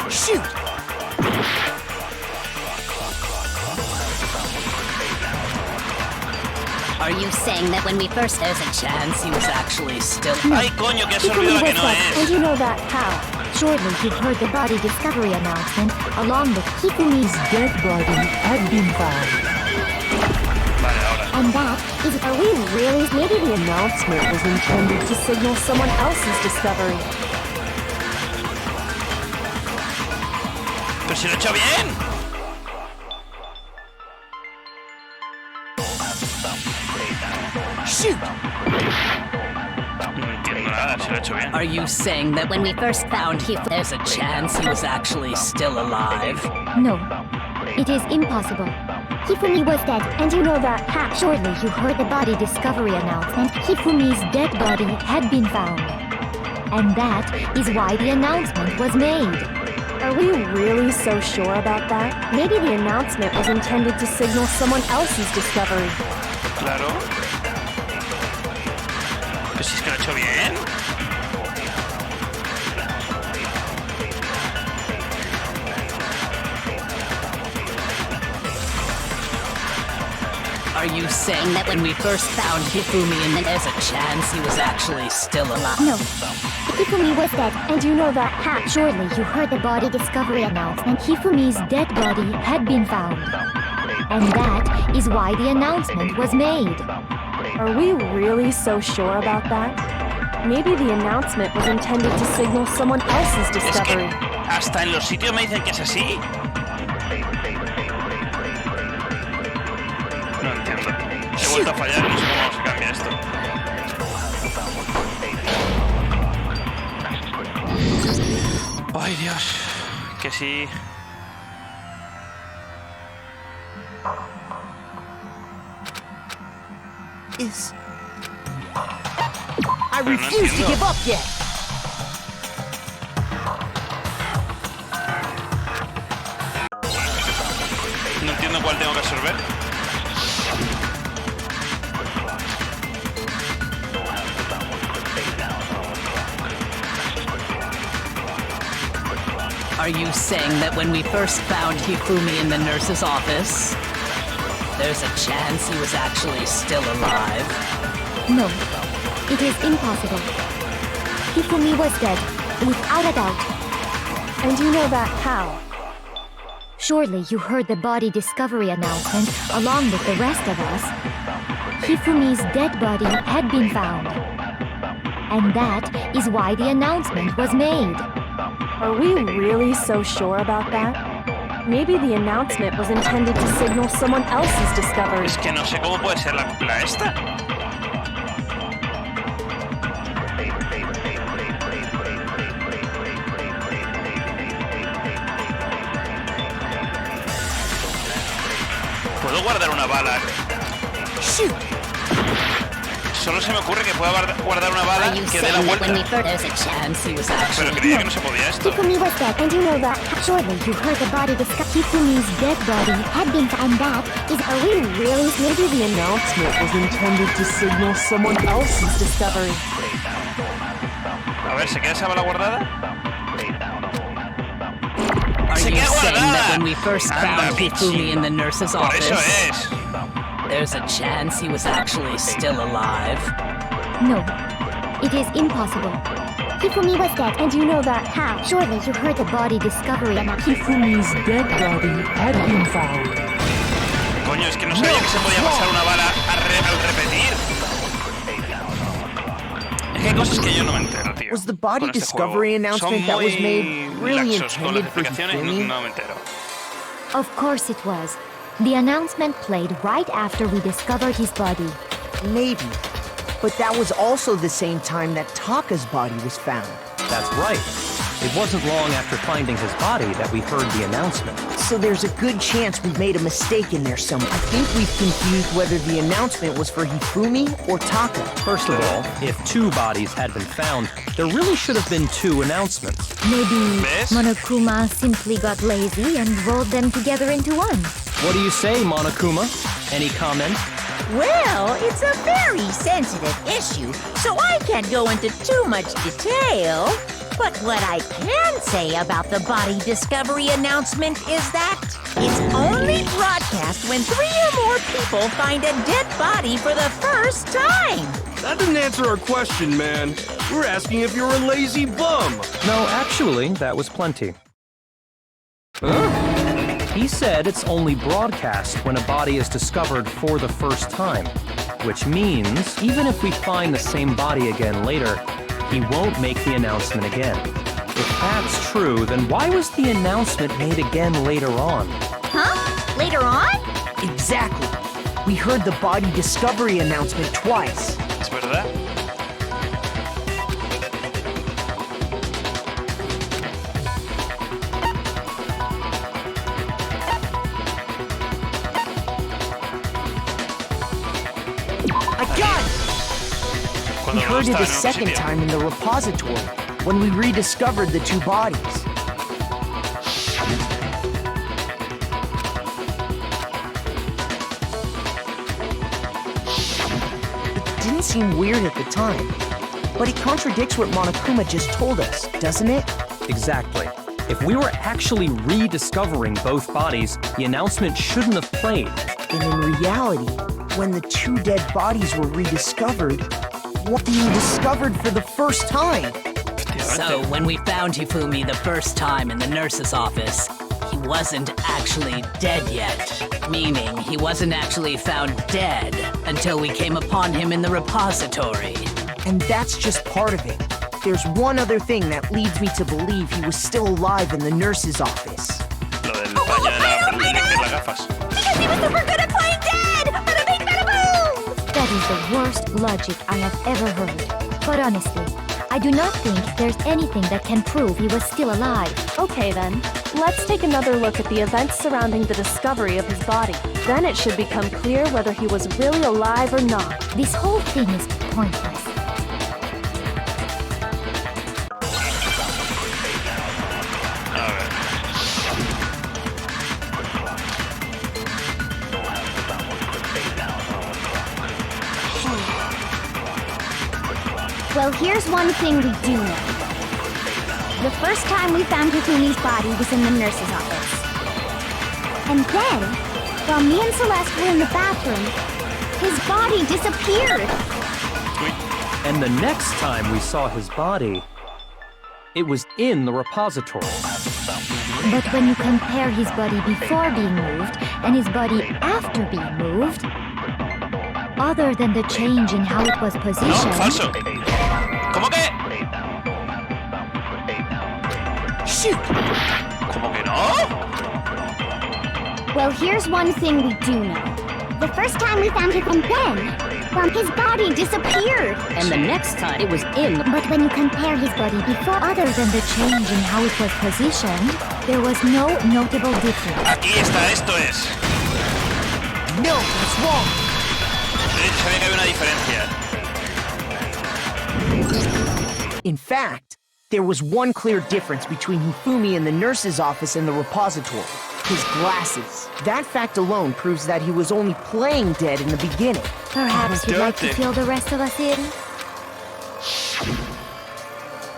Shoot! Are you saying that when we first... There's a chance he was actually still... Ay, coño, que has olvidado la que no And es. you know that how? Surely you heard the body discovery announcement along with Hifumi's dead body had been found. Vale, ahora. And that is... Are we really... Maybe the announcement was intended to signal someone else's discovery. Pero si lo he hecho bien. Shoot! No entiendo nada, si lo he hecho bien. Are you saying that when we first found Hifumi, there's a chance he was actually still alive? No. It is impossible. Hifumi was dead. And you know that how? Surely you heard the body discovery announcement. Hifumi's dead body had been found. And that is why the announcement was made. Are we really so sure about that? Maybe the announcement was intended to signal someone else's discovery. Claro. Pero si es que lo he hecho bien. Are you saying that when we first found Hifumi and there's a chance he was actually still alive? No. Hifumi was dead. And you know that how? Surely you heard the body discovery announcement. Hifumi's dead body had been found. And that is why the announcement was made. Are we really so sure about that? Maybe the announcement was intended to signal someone else's Es que discovery. hasta en los sitios me dicen que es así. No entiendo. He vuelto a fallar y no sé cómo se cambia esto. Ay, Dios. Que sí. I refuse to give up yet. No entiendo cuál tengo que absorber. Are you saying that when we first found Hifumi in the nurse's office, there's a chance he was actually still alive? No, it is impossible. Hifumi was dead, without a doubt. And you know that how? Surely you heard the body discovery announcement along with the rest of us. Hifumi's dead body had been found. And that is why the announcement was made. Are we really so sure about that? Maybe the announcement was intended to signal someone else's discovery. Es que no sé cómo puede ser la esta. ¿Puedo guardar una bala? Shoot! Solo se me ocurre que pueda guardar una bala que dé la vuelta. There's a chance he was actually... Pero creía que no se podía esto. Hifumi was dead, and you know that. Surely you heard the body discovery. Hifumi's dead body had been found. That is, are we really? Maybe the announcement was intended to signal someone else's discovery. A ver, ¿se queda esa bala guardada? Are Se you queda saying guardada. that when we first found Hifumi in the nurse's Por office, eso es. there's a chance he was actually still alive? No, it is impossible. Hifumi was dead, And you know that how? surely you heard the body discovery announcement. Hifumi's dead body had been found. Coño, es que no sabía que se podía pasar una bala al repetir. Es que hay cosas que yo no me entero, tío. Was the body con este discovery juego. announcement Son that was muy made really laxos con las intended for explicaciones y Hifumi? no me entero. Of course it was. The announcement played right after we discovered his body. Maybe. But that was also the same time that Taka's body was found. That's right. It wasn't long after finding his body that we heard the announcement. So there's a good chance we made a mistake in there somewhere. I think we've confused whether the announcement was for Hifumi or Taka. First of all, if two bodies had been found, there really should have been two announcements. Maybe ¿Ves? Monokuma simply got lazy and rolled them together into one. What do you say, Monokuma? Any comment? Well, it's a very sensitive issue, so I can't go into too much detail. But what I can say about the body discovery announcement is that it's only broadcast when 3 or more people find a dead body for the first time. That didn't answer our question, man. We're asking if you're a lazy bum. No, actually, that was plenty. He said it's only broadcast when a body is discovered for the first time, which means even if we find the same body again later, he won't make the announcement again. If that's true, then why was the announcement made again later on? Huh? Later on? Exactly. We heard the body discovery announcement twice. ¿Es verdad? We Cuando heard it estaba a en un second sitio. time in the repository, when we rediscovered the two bodies. It didn't seem weird at the time, but it contradicts what Monokuma just told us, doesn't it? Exactly. If we were actually rediscovering both bodies, the announcement shouldn't have played. And in reality, when the two dead bodies were rediscovered, what being discovered for the first time. So, when we found Hifumi the first time in the nurse's office, he wasn't actually dead yet. Meaning, he wasn't actually found dead until we came upon him in the repository. And that's just part of it. There's one other thing that leads me to believe he was still alive in the nurse's office. Lo del paño de la peluca y las gafas. Because he was super good at playing dead! Bada bing, bada boom! That is the worst logic I have ever heard. But honestly, I do not think there's anything that can prove he was still alive. Okay then, let's take another look at the events surrounding the discovery of his body. Then it should become clear whether he was really alive or not. This whole thing is pointless. Well, here's one thing we do know. The first time we found Hifumi's body was in the nurse's office. And then, while me and Celeste were in the bathroom, his body disappeared. And the next time we saw his body, it was in the repository. But when you compare his body before being moved and his body after being moved, other than the change in how it was No, positioned... falso. ¿Cómo que? Shoot! ¿Cómo que no? Well, here's one thing we do know. The first time we found him, and then, his body disappeared. And the next time it was in. But when you compare his body before, other than the change in how it was positioned, there was no notable difference. Aquí está, esto es. No, that's wrong. Sabía que había una diferencia. In fact, there was one clear difference between Hifumi in the nurse's office and the repository. His glasses. That fact alone proves that he was only playing dead in the beginning. Perhaps you'd like to fill the rest of us in?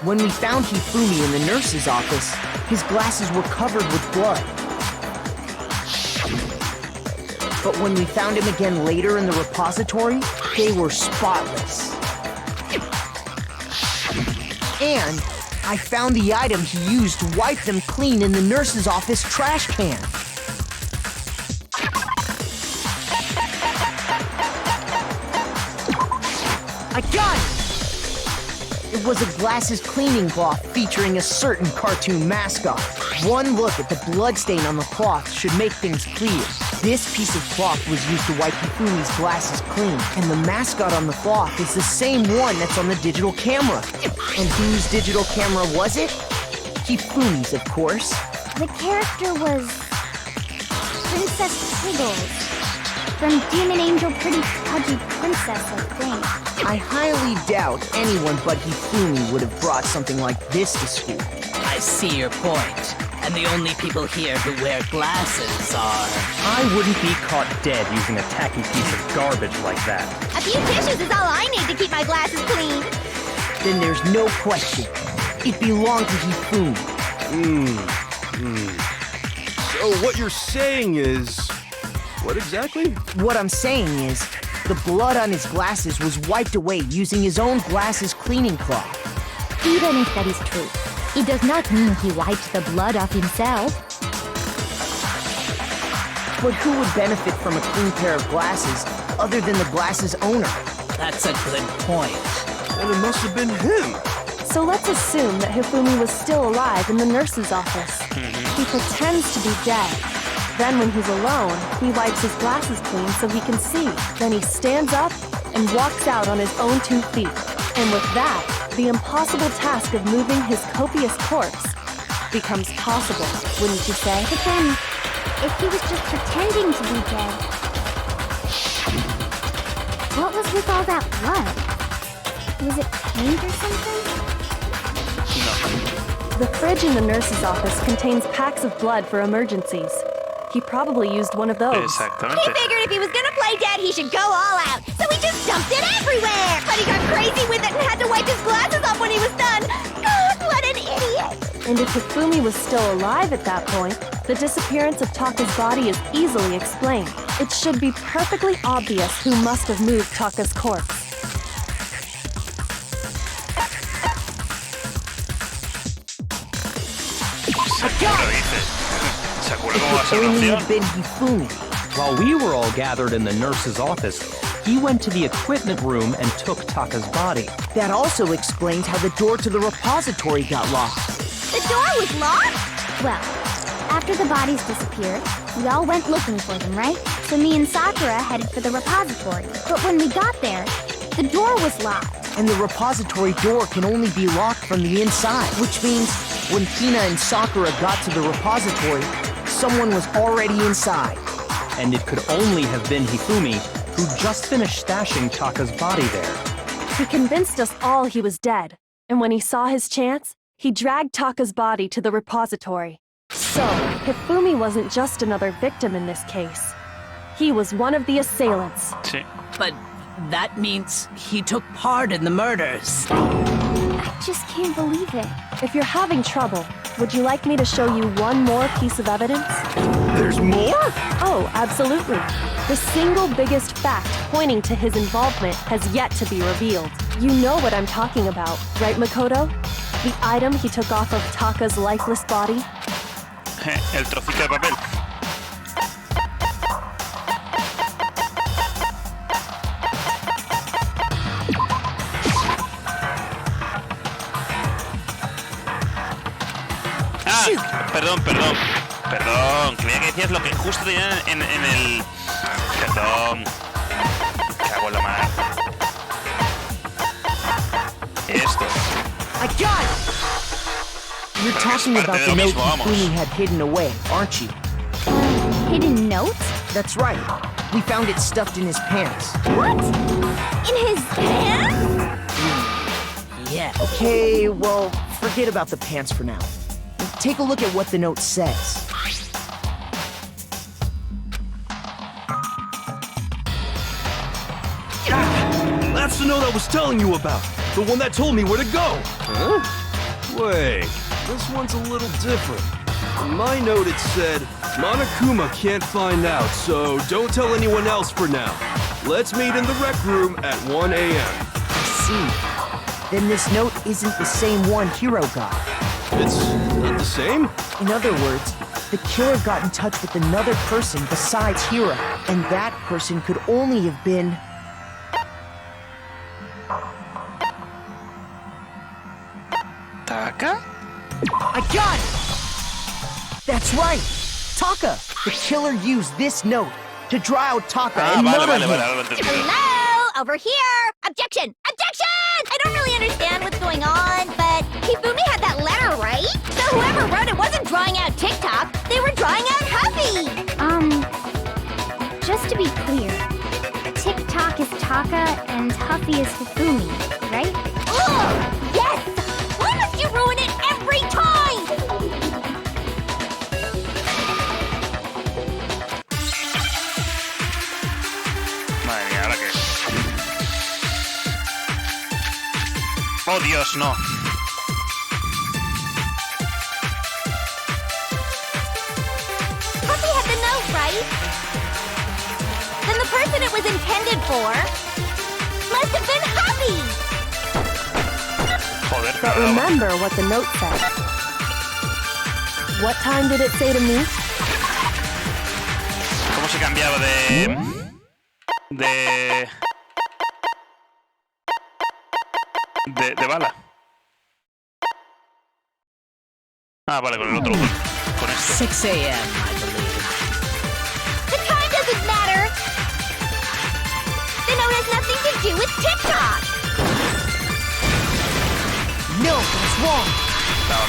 When we found Hifumi in the nurse's office, his glasses were covered with blood. But when we found him again later in the repository, they were spotless. And I found the item he used to wipe them clean in the nurse's office trash can. I got it! It was a glasses cleaning cloth featuring a certain cartoon mascot. One look at the bloodstain on the cloth should make things clear. This piece of cloth was used to wipe Hifumi's glasses clean, and the mascot on the cloth is the same one that's on the digital camera. And whose digital camera was it? Hifumi's, of course. The character was Princess Wiggles from Demon Angel Pretty Pudgy Princess, I think. I highly doubt anyone but Hifumi would have brought something like this to school. I see your point. And the only people here who wear glasses are... I wouldn't be caught dead using a tacky piece of garbage like that. A few tissues is all I need to keep my glasses clean. Then there's no question. It belonged to Hifumi. So what you're saying is... What exactly? What I'm saying is, the blood on his glasses was wiped away using his own glasses cleaning cloth. Even if that is true, it does not mean he wiped the blood off himself. But who would benefit from a clean pair of glasses other than the glasses owner? That's a good point. And it must have been him. So let's assume that Hifumi was still alive in the nurse's office. He pretends to be dead. Then when he's alone, he wipes his glasses clean so he can see. Then he stands up and walks out on his own 2 feet. And with that, the impossible task of moving his copious corpse becomes possible, wouldn't you say? But then, if he was just pretending to be dead, what was with all that blood? Was it paint or something? The fridge in the nurse's office contains packs of blood for emergencies. He probably used one of those. Exactamente. He figured if he was gonna play dead, he should go all out. So he just dumped it everywhere. But he got crazy with it and had to wipe his glasses off when he was done. God, what an idiot. And And if Hifumi was still alive at that point, the disappearance of Taka's body is easily explained. It should be perfectly obvious who must have moved Taka's corpse. Sakura, ¿cómo va a ser una Only opción? have been Hifumi. While we were all gathered in the nurse's office, he went to the equipment room and took Taka's body. That also explains how the door to the repository got locked. The door was locked? Well, after the bodies disappeared, we all went looking for them, right? So me and Sakura headed for the repository. But when we got there, the door was locked. And the repository door can only be locked from the inside, which means when Hina and Sakura got to the repository, someone was already inside. And it could only have been Hifumi, who just finished stashing Taka's body there. He convinced us all he was dead, and when he saw his chance, he dragged Taka's body to the repository. So, Hifumi wasn't just another victim in this case. He was one of the assailants. Sí. But that means he took part in the murders. I just can't believe it. If you're having trouble, would you like me to show you one more piece of evidence? There's more? Oh, absolutely. The single biggest fact pointing to his involvement has yet to be revealed. You know what I'm talking about, right, Makoto? The item he took off of Taka's lifeless body? El trocito de papel. Perdón. Creía que decías lo que justo tenían en el... Perdón. Cago en la mar. Esto. I got it! You're talking Parte about de the lo note mismo, vamos. Hifumi had hidden away, aren't you? Hidden note? That's right. We found it stuffed in his pants. What? In his pants? Yeah. Okay, well, forget about the pants for now. Take a look at what the note says. That's the note I was telling you about. The one that told me where to go. Huh? Wait, this one's a little different. In my note it said, Monokuma can't find out, so don't tell anyone else for now. Let's meet in the rec room at 1 a.m. I see. Then this note isn't the same one Hiro got. It's not the same? In other words, the killer got in touch with another person besides Hiro, and that person could only have been... ¿Taka? I got it! That's right! Taka! The killer used this note to draw out Taka and murder him. Vale, entendido. Hello? Over here! Objection! Objection! I don't really understand what's going on, but Hifumi had that letter, right? So whoever wrote it wasn't drawing out TikTok, they were drawing out Happy! Just to be clear, TikTok is Taka and Huffy is Hifumi, right? Ugh! Yes! Why must you ruin it every time? Madre mía, ¿ahora qué? Oh, Dios, no. Huffy had the note, right? Then the person it was intended for must have been Happy! Joder, But claro. remember what the note said. What time did it say to me? ¿Cómo se cambiaba de bala? Ah, vale, con el otro. Con esto. 6 a.m., I believe. The time doesn't matter! The note has nothing to do with TikTok! No, that's wrong! Claro,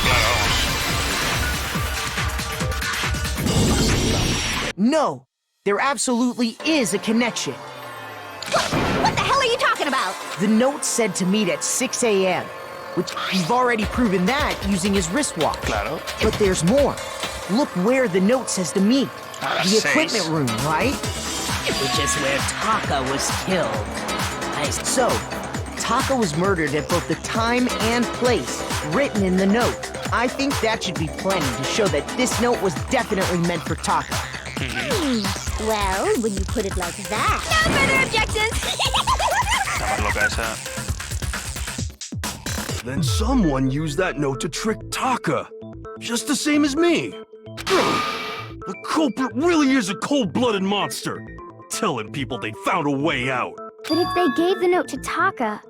No! There absolutely is a connection. What the hell are you talking about? The note said to meet at 6 a.m., which you've already proven that using his wristwatch. claro. But there's more. Look where the note says to meet. Ah, The seis. equipment room, right? Which is where Taka was killed. So, Taka was murdered at both the time and place written in the note. I think that should be plenty to show that this note was definitely meant for Taka. Well, when you put it like that... No further objections! La más loca esa. Then someone used that note to trick Taka. Just the same as me. The culprit really is a cold-blooded monster. Telling people they found a way out. But if they gave the note to Taka,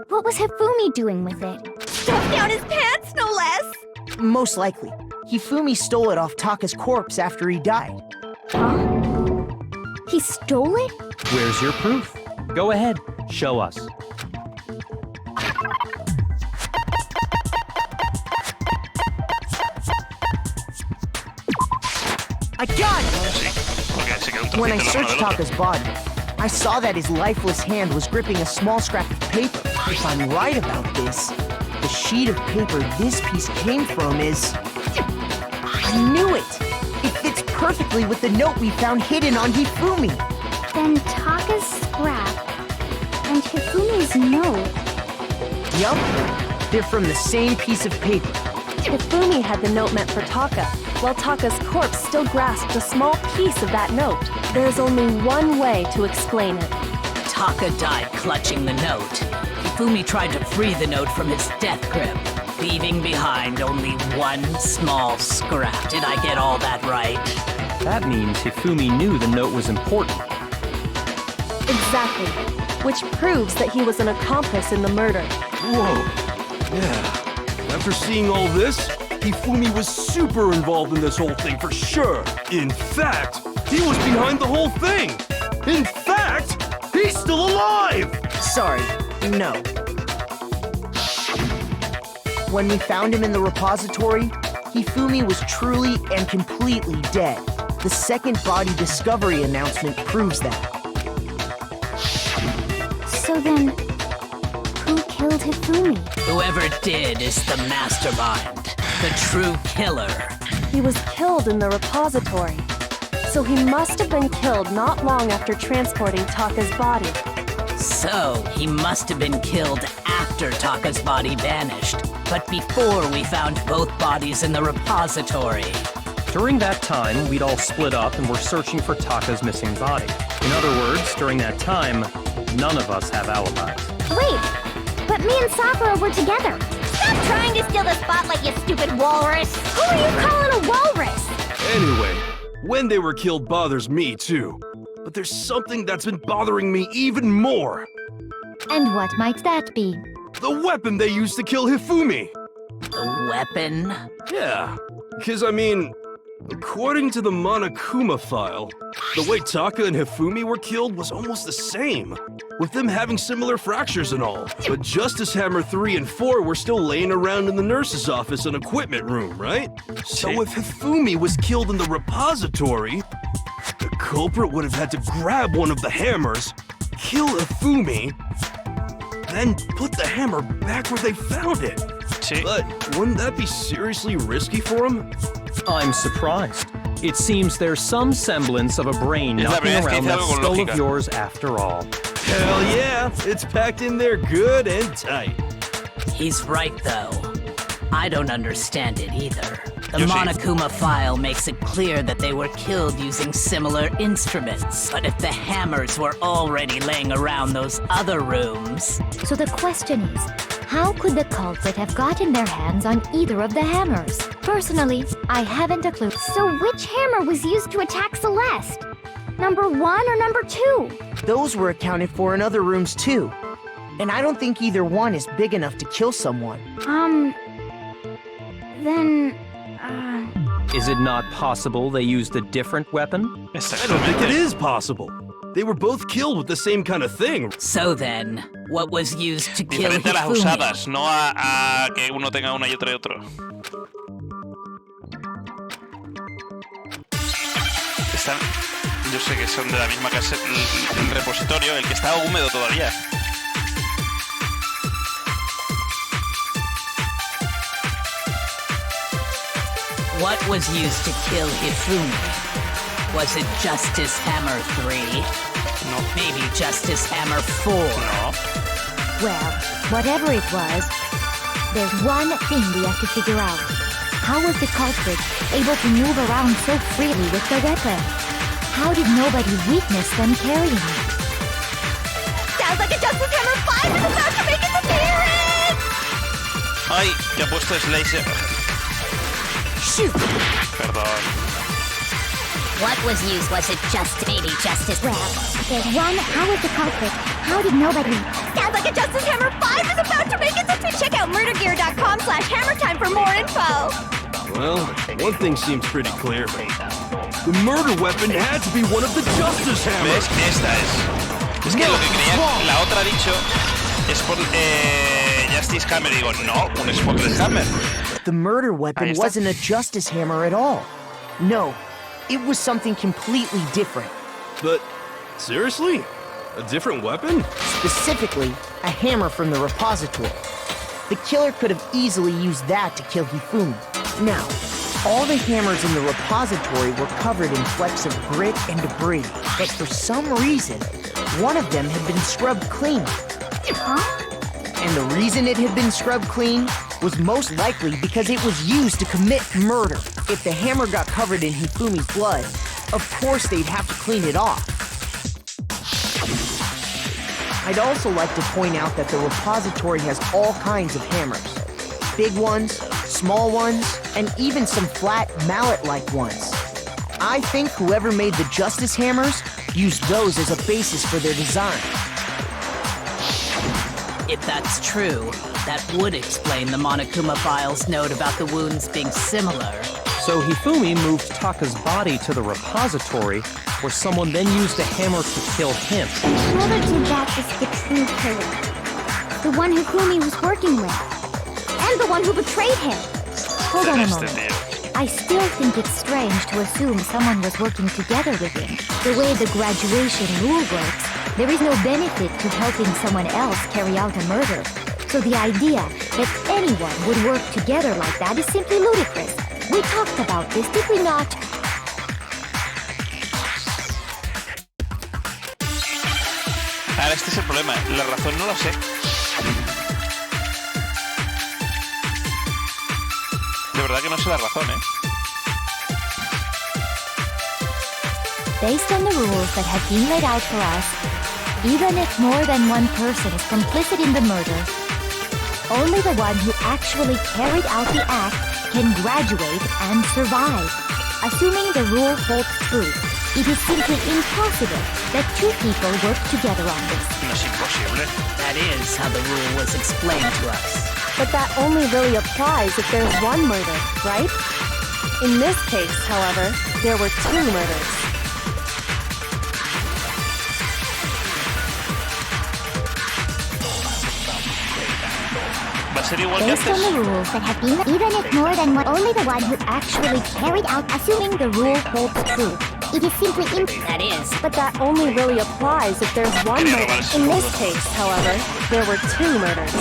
what was Hifumi doing with it? Stuffed down his pants, no less! Most likely. Hifumi stole it off Taka's corpse after he died. Huh? He stole it? Where's your proof? Go ahead, show us. I got it! Sí, porque se quedó un When I trocito en la mano searched del otro. Taka's body, I saw that his lifeless hand was gripping a small scrap of paper. If I'm right about this, the sheet of paper this piece came from is... I knew it! It fits perfectly with the note we found hidden on Hifumi. Then Taka's scrap and Hifumi's note. Yup, they're from the same piece of paper. Hifumi had the note meant for Taka, while Taka's corpse still grasped a small piece of that note. There's only one way to explain it. Taka died clutching the note. Hifumi tried to free the note from his death grip, leaving behind only one small scrap. Did I get all that right? That means Hifumi knew the note was important. Exactly. Which proves that he was an accomplice in the murder. Whoa. Yeah. After seeing all this, Hifumi was super involved in this whole thing for sure. In fact, he was behind the whole thing. In fact, he's still alive! Sorry, no. When we found him in the repository, Hifumi was truly and completely dead. The second body discovery announcement proves that. So then, who killed Hifumi? Whoever did is the mastermind, the true killer. He was killed in the repository. So he must have been killed not long after transporting Taka's body. So he must have been killed after Taka's body vanished, but before we found both bodies in the repository. During that time, we'd all split up and were searching for Taka's missing body. In other words, during that time, none of us have alibis. Wait, but me and Sakura were together. Stop trying to steal the spotlight, you stupid walrus! Who are you calling a walrus? Anyway, when they were killed bothers me too. But there's something that's been bothering me even more. And what might that be? The weapon they used to kill Hifumi. The weapon? Yeah, because I mean, according to the Monokuma file, the way Taka and Hifumi were killed was almost the same, with them having similar fractures and all. But Justice Hammer 3 and 4 were still laying around in the nurse's office and equipment room, right? So if Hifumi was killed in the repository, the culprit would have had to grab one of the hammers, kill Hifumi, then put the hammer back where they found it. Sí. But wouldn't that be seriously risky for him? I'm surprised. It seems there's some semblance of a brain Es la knocking primera vez que around dice that algo con skull lógica. of yours after all. Hell yeah, it's packed in there good and tight. He's right, though. I don't understand it either. The Yoshi. Monokuma file makes it clear that they were killed using similar instruments. But if the hammers were already laying around those other rooms... So the question is, how could the culprit have gotten their hands on either of the hammers? Personally, I haven't a clue. So which hammer was used to attack Celeste? Number 1 or number 2? Those were accounted for in other rooms too. And I don't think either one is big enough to kill someone. Then... Is it not possible they used a different weapon? I don't think it is possible. They were both killed with the same kind of thing. So then, what was used to kill Diferente a las Hifumi? usadas, no a que uno tenga una y otro y otro. Están, yo sé que son de la misma casa, el repositorio, el que está húmedo todavía. What was used to kill Hifumi? Was it Justice Hammer 3? No. Maybe Justice Hammer 4? No. Well, whatever it was, There's one thing we have to figure out. How was the culprit able to move around so freely with the weapon? How did nobody witness them carrying it? Sounds like a Justice Hammer 5 is about to make its appearance! Ay, ya he puesto Slayer. Shoot! Perdón. What was used? Was it just maybe Justice? Well, there's one. How was the culprit? How did nobody... Sounds like a Justice Hammer 5 is about to make its appearance! Check out murdergear.com/hammertime for more info! Well, one thing seems pretty clear. The murder weapon had to be one of the Justice Hammers. ¿Ves? Esta es. Es que lo que creía, la otra ha dicho es por Justice Hammer. Digo, no, un Spotless Hammer. The murder weapon wasn't a Justice Hammer at all. No, it was something completely different. But, seriously? A different weapon? Specifically, a hammer from the repository. The killer could have easily used that to kill Hifumi. Now, all the hammers in the repository were covered in flecks of grit and debris, but for some reason, one of them had been scrubbed clean. And the reason it had been scrubbed clean was most likely because it was used to commit murder. If the hammer got covered in Hifumi's blood, of course they'd have to clean it off. I'd also like to point out that the repository has all kinds of hammers. Big ones, small ones, and even some flat mallet-like ones. I think whoever made the Justice Hammers used those as a basis for their design. If that's true, that would explain the Monokuma file's note about the wounds being similar. So Hifumi moved Taka's body to the repository, where someone then used a hammer to kill him. Whoever did that is the true killer. The one Hifumi was working with. And the one who betrayed him! Hold on a moment. I still think it's strange to assume someone was working together with him. The way the graduation rule works, there is no benefit to helping someone else carry out a murder. So the idea that anyone would work together like that is simply ludicrous. We talked about this, did we not? Ahora este es el problema, la razón no lo sé. De verdad que no sé la razón, Based on the rules that have been laid out for us, even if more than one person is complicit in the murder, only the one who actually carried out the act can graduate and survive. Assuming the rule holds true, it is simply impossible that two people work together on this. No es imposible. That is how the rule was explained to us. But that only really applies if there's one murder, right? In this case, however, there were two murders. Va a ser igual que Based on antes. the rules that have been, even if more than one, only the one who actually carried out, assuming the rule holds true. It is simply That is. But that only really applies if there's one murder. In this case, however, there were two murders.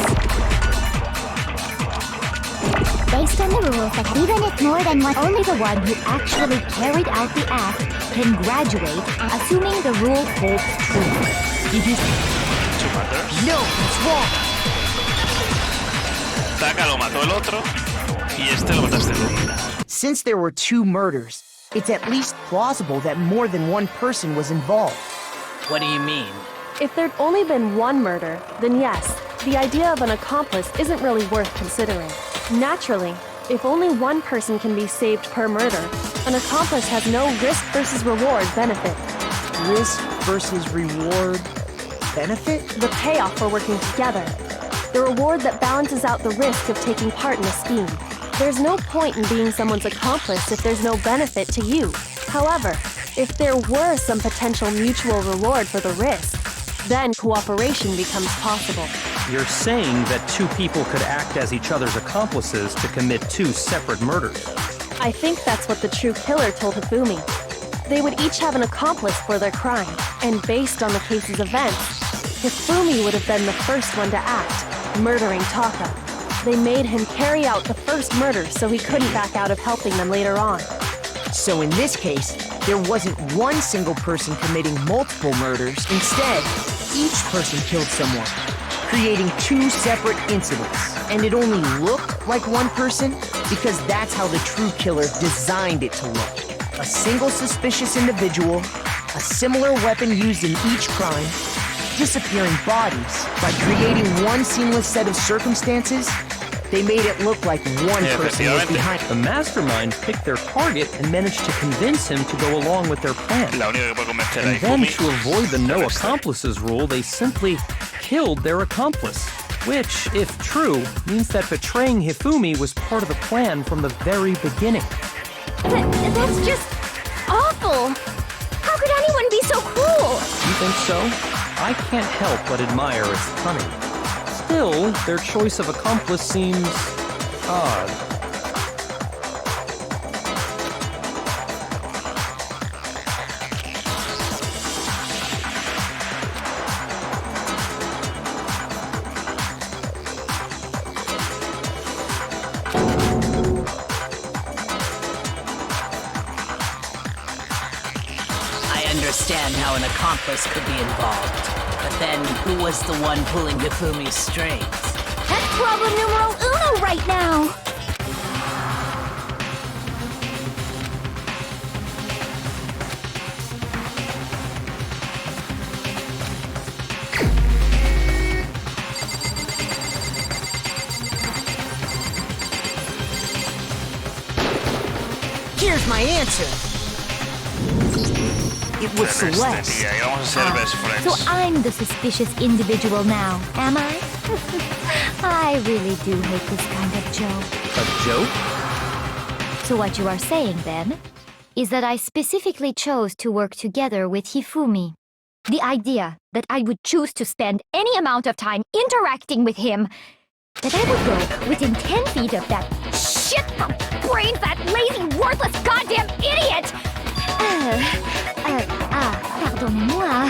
based on the rules that even if more than one, only the one who actually carried out the act can graduate, assuming the rule holds true. It is... Two murders. No, it's wrong. Taka lo mató el otro y este lo mataste tú. Since there were two murders, it's at least plausible that more than one person was involved. What do you mean? If there'd only been one murder, then yes, the idea of an accomplice isn't really worth considering. Naturally, if only one person can be saved per murder, an accomplice has no risk versus reward benefit. Risk versus reward benefit? The payoff for working together. The reward that balances out the risk of taking part in a scheme. There's no point in being someone's accomplice if there's no benefit to you. However, if there were some potential mutual reward for the risk, then cooperation becomes possible. You're saying that two people could act as each other's accomplices to commit two separate murders. I think that's what the true killer told Hifumi. They would each have an accomplice for their crime, and based on the case's events, Hifumi would have been the first one to act, murdering Taka. They made him carry out the first murder so he couldn't back out of helping them later on. So in this case, there wasn't one single person committing multiple murders. Instead, each person killed someone. creating two separate incidents. And it only looked like one person because that's how the true killer designed it to look. A single suspicious individual, a similar weapon used in each crime, disappearing bodies. By creating one seamless set of circumstances, they made it look like one person was behind. The mastermind picked their target and managed to convince him to go along with their plan. And then, to avoid the no accomplices rule, they simply killed their accomplice. Which, if true, means that betraying Hifumi was part of the plan from the very beginning. That's just awful! How could anyone be so cruel? You think so? I can't help but admire its cunning. Still, their choice of accomplice seems odd. I understand how an accomplice could be involved. But then, who was the one pulling Hifumi's strings? That's problem numero uno right now! Here's my answer. It was Celeste. So I'm the suspicious individual now, am I? I really do hate this kind of joke. A joke? So what you are saying, then, is that I specifically chose to work together with Hifumi. The idea that I would choose to spend any amount of time interacting with him, that I would go within 10 feet of that shit-brain-fat, lazy, worthless goddamn idiot! Pardonnez-moi.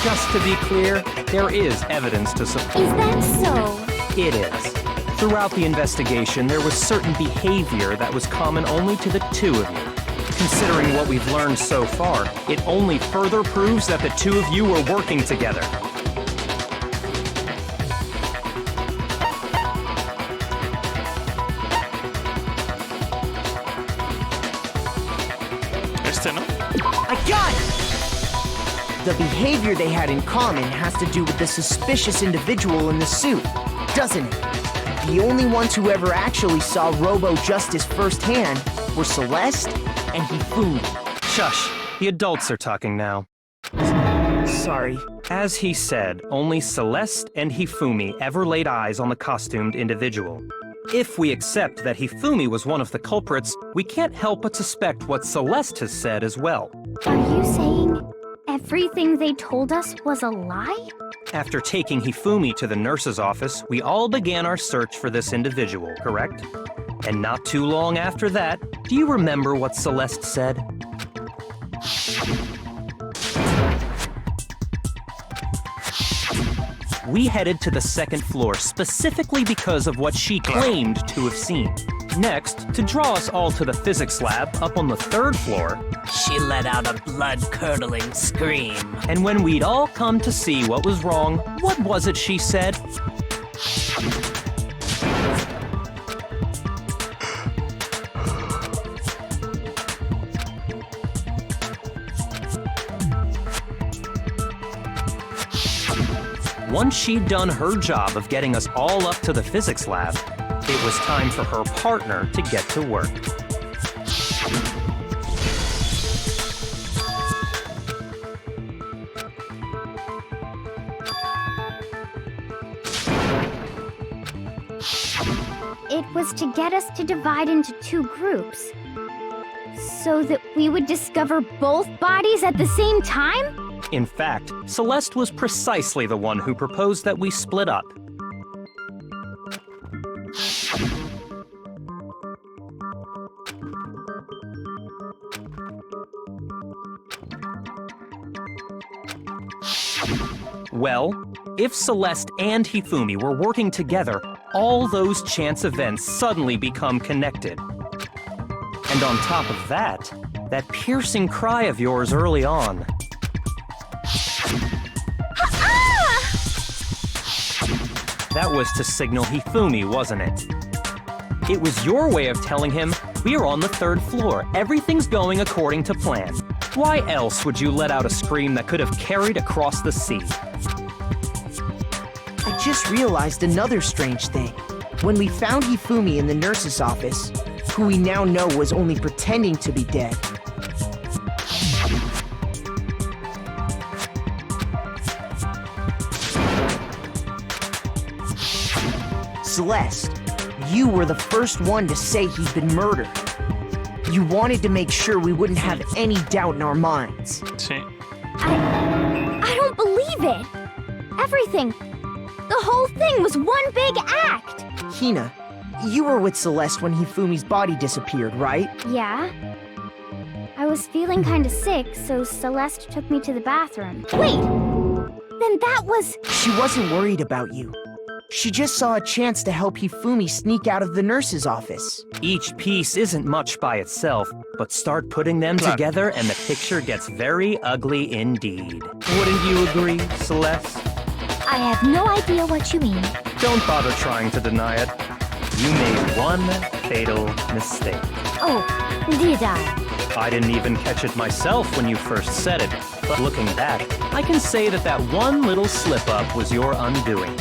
Just to be clear, there is evidence to support. Is that so? It is. Throughout the investigation, there was certain behavior that was common only to the two of you. Considering what we've learned so far, it only further proves that the two of you were working together. I got it! The behavior they had in common has to do with the suspicious individual in the suit, doesn't it? The only ones who ever actually saw Robo-Justice firsthand were Celeste and Hifumi. Shush, the adults are talking now. Sorry. As he said, only Celeste and Hifumi ever laid eyes on the costumed individual. If we accept that Hifumi was one of the culprits, we can't help but suspect what Celeste has said as well. Are you saying everything they told us was a lie? After taking Hifumi to the nurse's office, we all began our search for this individual, correct? And not too long after that, do you remember what Celeste said? We headed to the second floor specifically because of what she claimed to have seen. Next, to draw us all to the physics lab up on the third floor, She let out a blood-curdling scream. and when we'd all come to see what was wrong, what was it she said? Once she'd done her job of getting us all up to the physics lab, it was time for her partner to get to work. It was to get us to divide into two groups, so that we would discover both bodies at the same time? In fact, Celeste was precisely the one who proposed that we split up. Well, if Celeste and Hifumi were working together, all those chance events suddenly become connected. And on top of that, that piercing cry of yours early on. That was to signal Hifumi, wasn't it? It was your way of telling him, we're on the 3rd floor, everything's going according to plan. Why else would you let out a scream that could have carried across the sea? I just realized another strange thing. When we found Hifumi in the nurse's office, who we now know was only pretending to be dead, Celeste, you were the first one to say he'd been murdered. You wanted to make sure we wouldn't have any doubt in our minds. Sí. I don't believe it. Everything. The whole thing was one big act. Hina, you were with Celeste when Hifumi's body disappeared, right? Yeah. I was feeling kinda sick, so Celeste took me to the bathroom. Wait! Then that was... She wasn't worried about you. She just saw a chance to help Hifumi sneak out of the nurse's office. Each piece isn't much by itself, but start putting them together and the picture gets very ugly indeed. Wouldn't you agree, Celeste? I have no idea what you mean. Don't bother trying to deny it. You made one fatal mistake. Oh, did I? I didn't even catch it myself when you first said it, but looking back, I can say that one little slip-up was your undoing.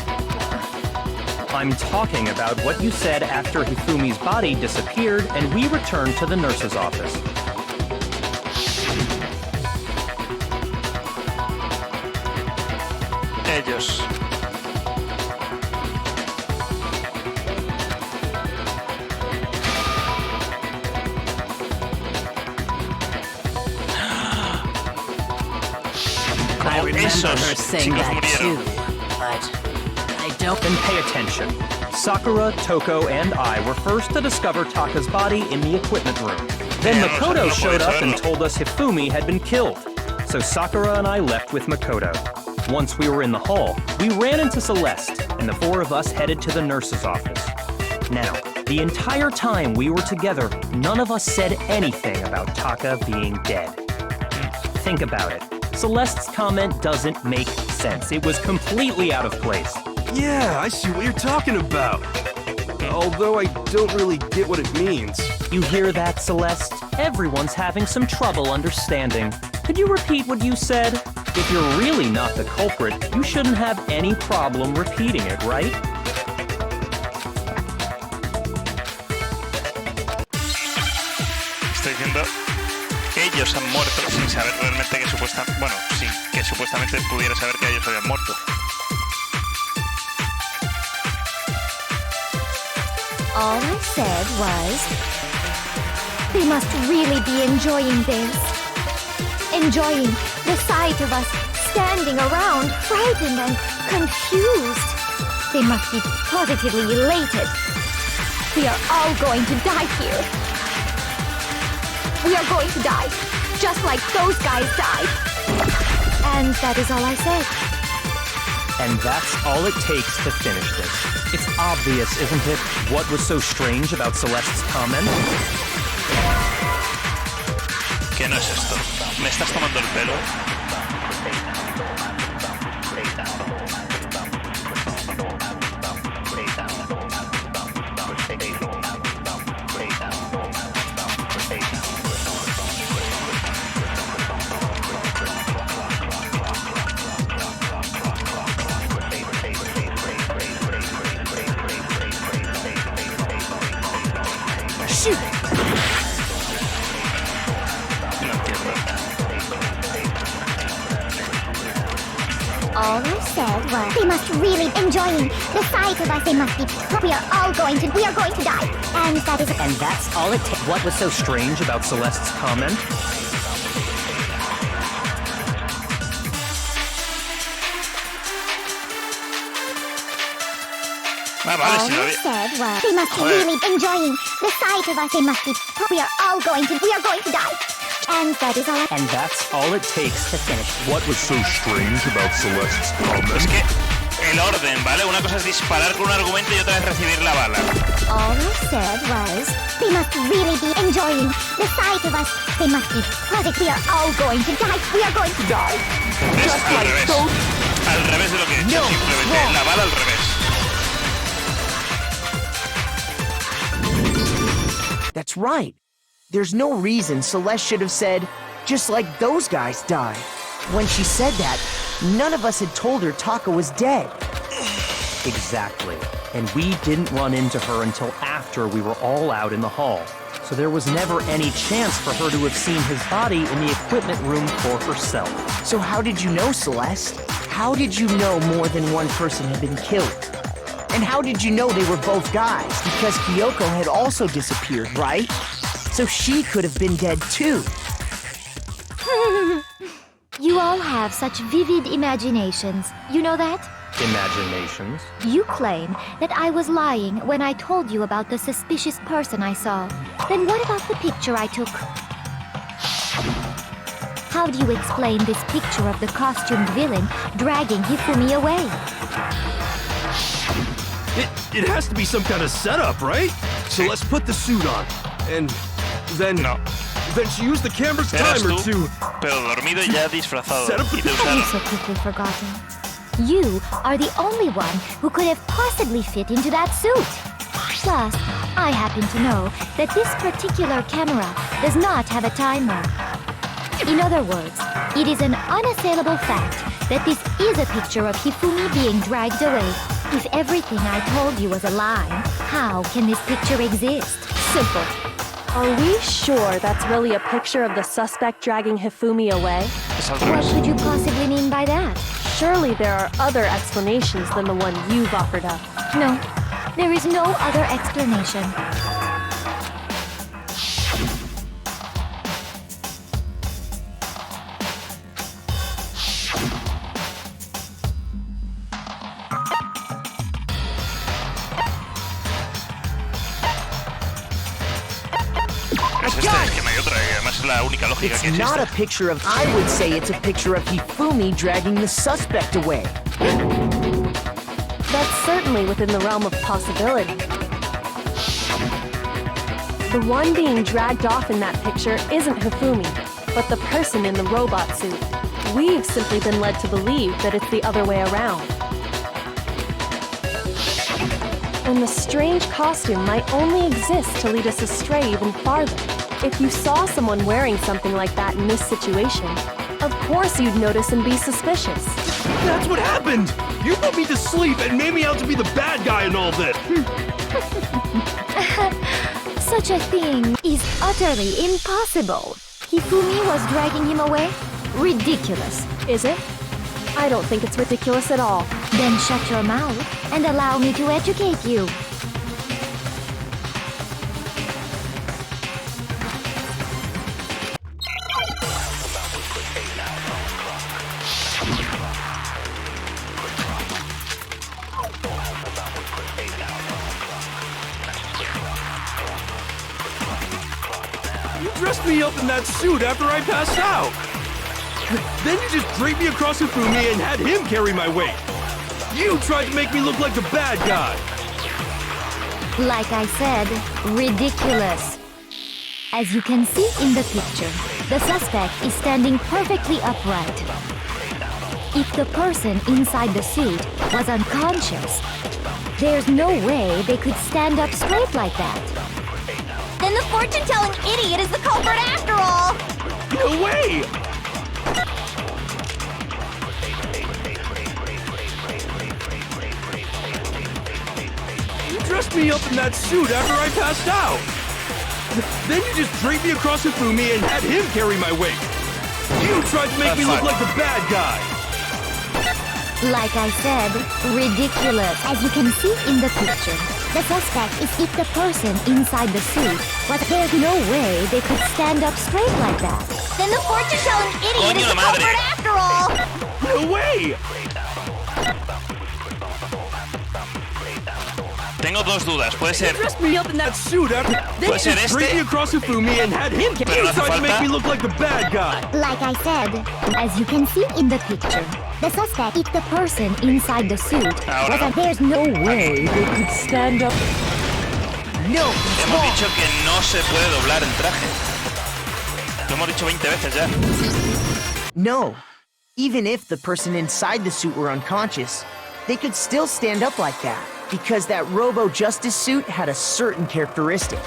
I'm talking about what you said after Hifumi's body disappeared and we returned to the nurse's office. Ellos. I Como remember esos her saying chicos that murieron. too, but I don't... Then pay attention. Sakura, Toko, and I were first to discover Taka's body in the equipment room. Then Makoto showed up and told us Hifumi had been killed. So Sakura and I left with Makoto. Once we were in the hall, we ran into Celeste, and the 4 of us headed to the nurse's office. Now, the entire time we were together, none of us said anything about Taka being dead. Think about it. Celeste's comment doesn't make sense. It was completely out of place. Yeah, I see what you're talking about. Although I don't really get what it means. You hear that, Celeste? Everyone's having some trouble understanding. Could you repeat what you said? If you're really not the culprit, you shouldn't have any problem repeating it, right? Estoy diciendo que ellos han muerto sin saber realmente que supuestamente... Bueno, sí, que supuestamente pudiera saber que ellos habían muerto. All I said was, they must really be enjoying this. Enjoying the sight of us standing around, frightened and confused. They must be positively elated. We are all going to die here. We are going to die, just like those guys died. And that is all I said. And that's all it takes to finish this. It's obvious, isn't it, what was so strange about Celeste's comment? ¿Qué no es esto? ¿Me estás tomando el pelo? All I said was, they must really enjoying the sight of us. They must be. We are going to die. And that is. And that's all it takes. What was so strange about Celeste's comment? Ah, vale, All si lo I había... said was, they must really enjoying the sight of us. They must be. We are going to die. And that is all. And that's all it takes to finish. What was so strange about Celeste's comment? Es que el orden, ¿vale? Una cosa es disparar con un argumento y otra es recibir la bala. All I said was, they must really be enjoying the sight of us. They must be positive. We are all going to die. We are going to die. Es al revés. Al revés de lo que he dicho, simplemente la bala al revés. That's right. There's no reason Celeste should have said, just like those guys died. When she said that, none of us had told her Taka was dead. Exactly. And we didn't run into her until after we were all out in the hall. So there was never any chance for her to have seen his body in the equipment room for herself. So how did you know, Celeste? How did you know more than one person had been killed? And how did you know they were both guys? Because Kyoko had also disappeared, right? So she could have been dead too. You all have such vivid imaginations. You know that? Imaginations? You claim that I was lying when I told you about the suspicious person I saw. Then what about the picture I took? How do you explain this picture of the costumed villain dragging Hifumi away? It has to be some kind of setup, right? So let's put the suit on. And then... No. Then she used the camera's Eras timer tú, to... pero dormido y ya disfrazado. Set up the Y te Have usaron. you so quickly forgotten? You are the only one who could have possibly fit into that suit. Plus, I happen to know that this particular camera does not have a timer. In other words, it is an unassailable fact that this is a picture of Hifumi being dragged away. If everything I told you was a lie, how can this picture exist? Simple. Are we sure that's really a picture of the suspect dragging Hifumi away? Es al What revés. could you possibly mean by that? Surely there are other explanations than the one you've offered up. No, there is no other explanation. Es este, es que no hay otra. Y además es la única lógica que It's not a existe. picture of... I would say it's a picture of Hifumi dragging the suspect away. That's certainly within the realm of possibility. The one being dragged off in that picture isn't Hifumi, but the person in the robot suit. We've simply been led to believe that it's the other way around. And the strange costume might only exist to lead us astray even farther. If you saw someone wearing something like that in this situation, of course you'd notice and be suspicious. That's what happened! You put me to sleep and made me out to be the bad guy in all this! Such a thing is utterly impossible. Hifumi was dragging him away? Ridiculous. Is it? I don't think it's ridiculous at all. Then shut your mouth and allow me to educate you. You dressed me up in that suit after I passed out! Then you just draped me across Hifumi and had him carry my weight! You tried to make me look like the bad guy! Like I said, ridiculous. As you can see in the picture, the suspect is standing perfectly upright. If the person inside the suit was unconscious, there's no way they could stand up straight like that. Then the fortune-telling idiot is the culprit after all! No way! You dressed me up in that suit after I passed out! Then you just draped me across Hifumi and had him carry my weight! You tried to make me look like the bad guy! Like I said, ridiculous. As you can see in the picture, the suspect is if the person inside the suit, but there's no way they could stand up straight like that. Then the fortune-telling idiot Coño is la the madre. culprit after all! No way! Tengo dos dudas. Puede You ser. dressed me up in that suit after... Then Puede you ser just draped este. me across Hifumi and had him... Pero You no hace tried to make falta. me look like the bad guy! Like I said, as you can see in the picture, the suspect, if the person inside the suit, Ahora no. there's no way they could stand up. No, Hemos dicho que no se puede doblar el traje. Lo hemos dicho 20 veces ya. no. Even if the person inside the suit were unconscious, they could still stand up like that, because that Robo Justice suit had a certain characteristic.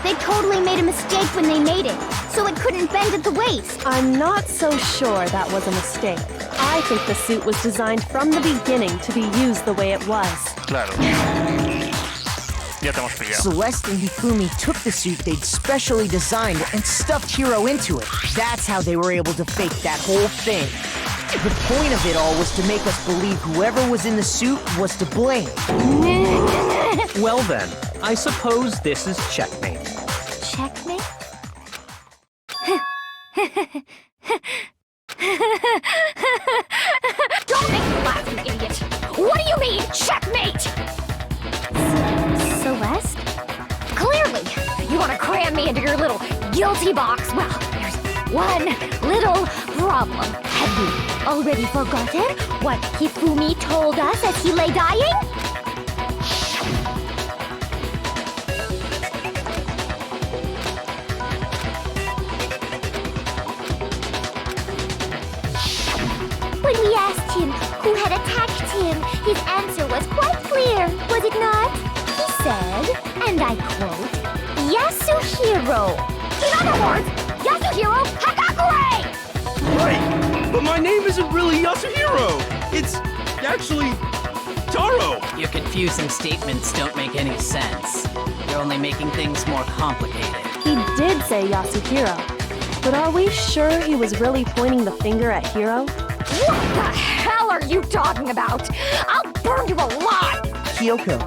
They totally made a mistake when they made it, so it couldn't bend at the waist. I'm not so sure that was a mistake. I think the suit was designed from the beginning to be used the way it was. Claro. Ya te hemos pillado. Celeste and Hifumi took the suit they'd specially designed and stuffed Hiro into it. That's how they were able to fake that whole thing. The point of it all was to make us believe whoever was in the suit was to blame. Well then, I suppose this is checkmate. Checkmate? Don't make me laugh, you idiot! What do you mean, checkmate? Celeste? Clearly, you want to cram me into your little guilty box. Well, there's one little problem. Have you already forgotten what Hifumi told us as he lay dying? When we asked him who had attacked him, his answer was quite clear, was it not? He said, and I quote, Yasuhiro. In other words, Yasuhiro Hagakure! Wait, but my name isn't really Yasuhiro. It's actually Taro. Your confusing statements don't make any sense. You're only making things more complicated. He did say Yasuhiro, but are we sure he was really pointing the finger at Hiro? What the hell are you talking about? I'll burn you alive! Kyoko,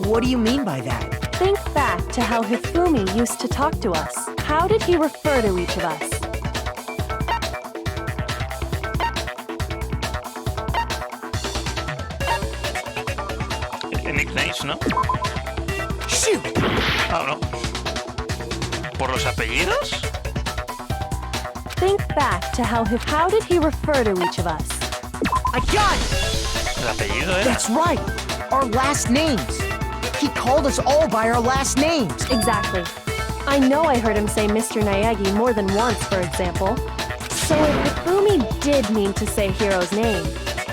what do you mean by that? Think back to how Hifumi used to talk to us. How did he refer to each of us? Nicknames, ¿no? Shoot! Ah, no. ¿Por los apellidos? Think back to how did he refer to each of us? I got it! ¿El apellido era? That's right! Our last names! He called us all by our last names! Exactly. I know I heard him say Mr. Naegi more than once, for example. So if Hifumi did mean to say Hiro's name,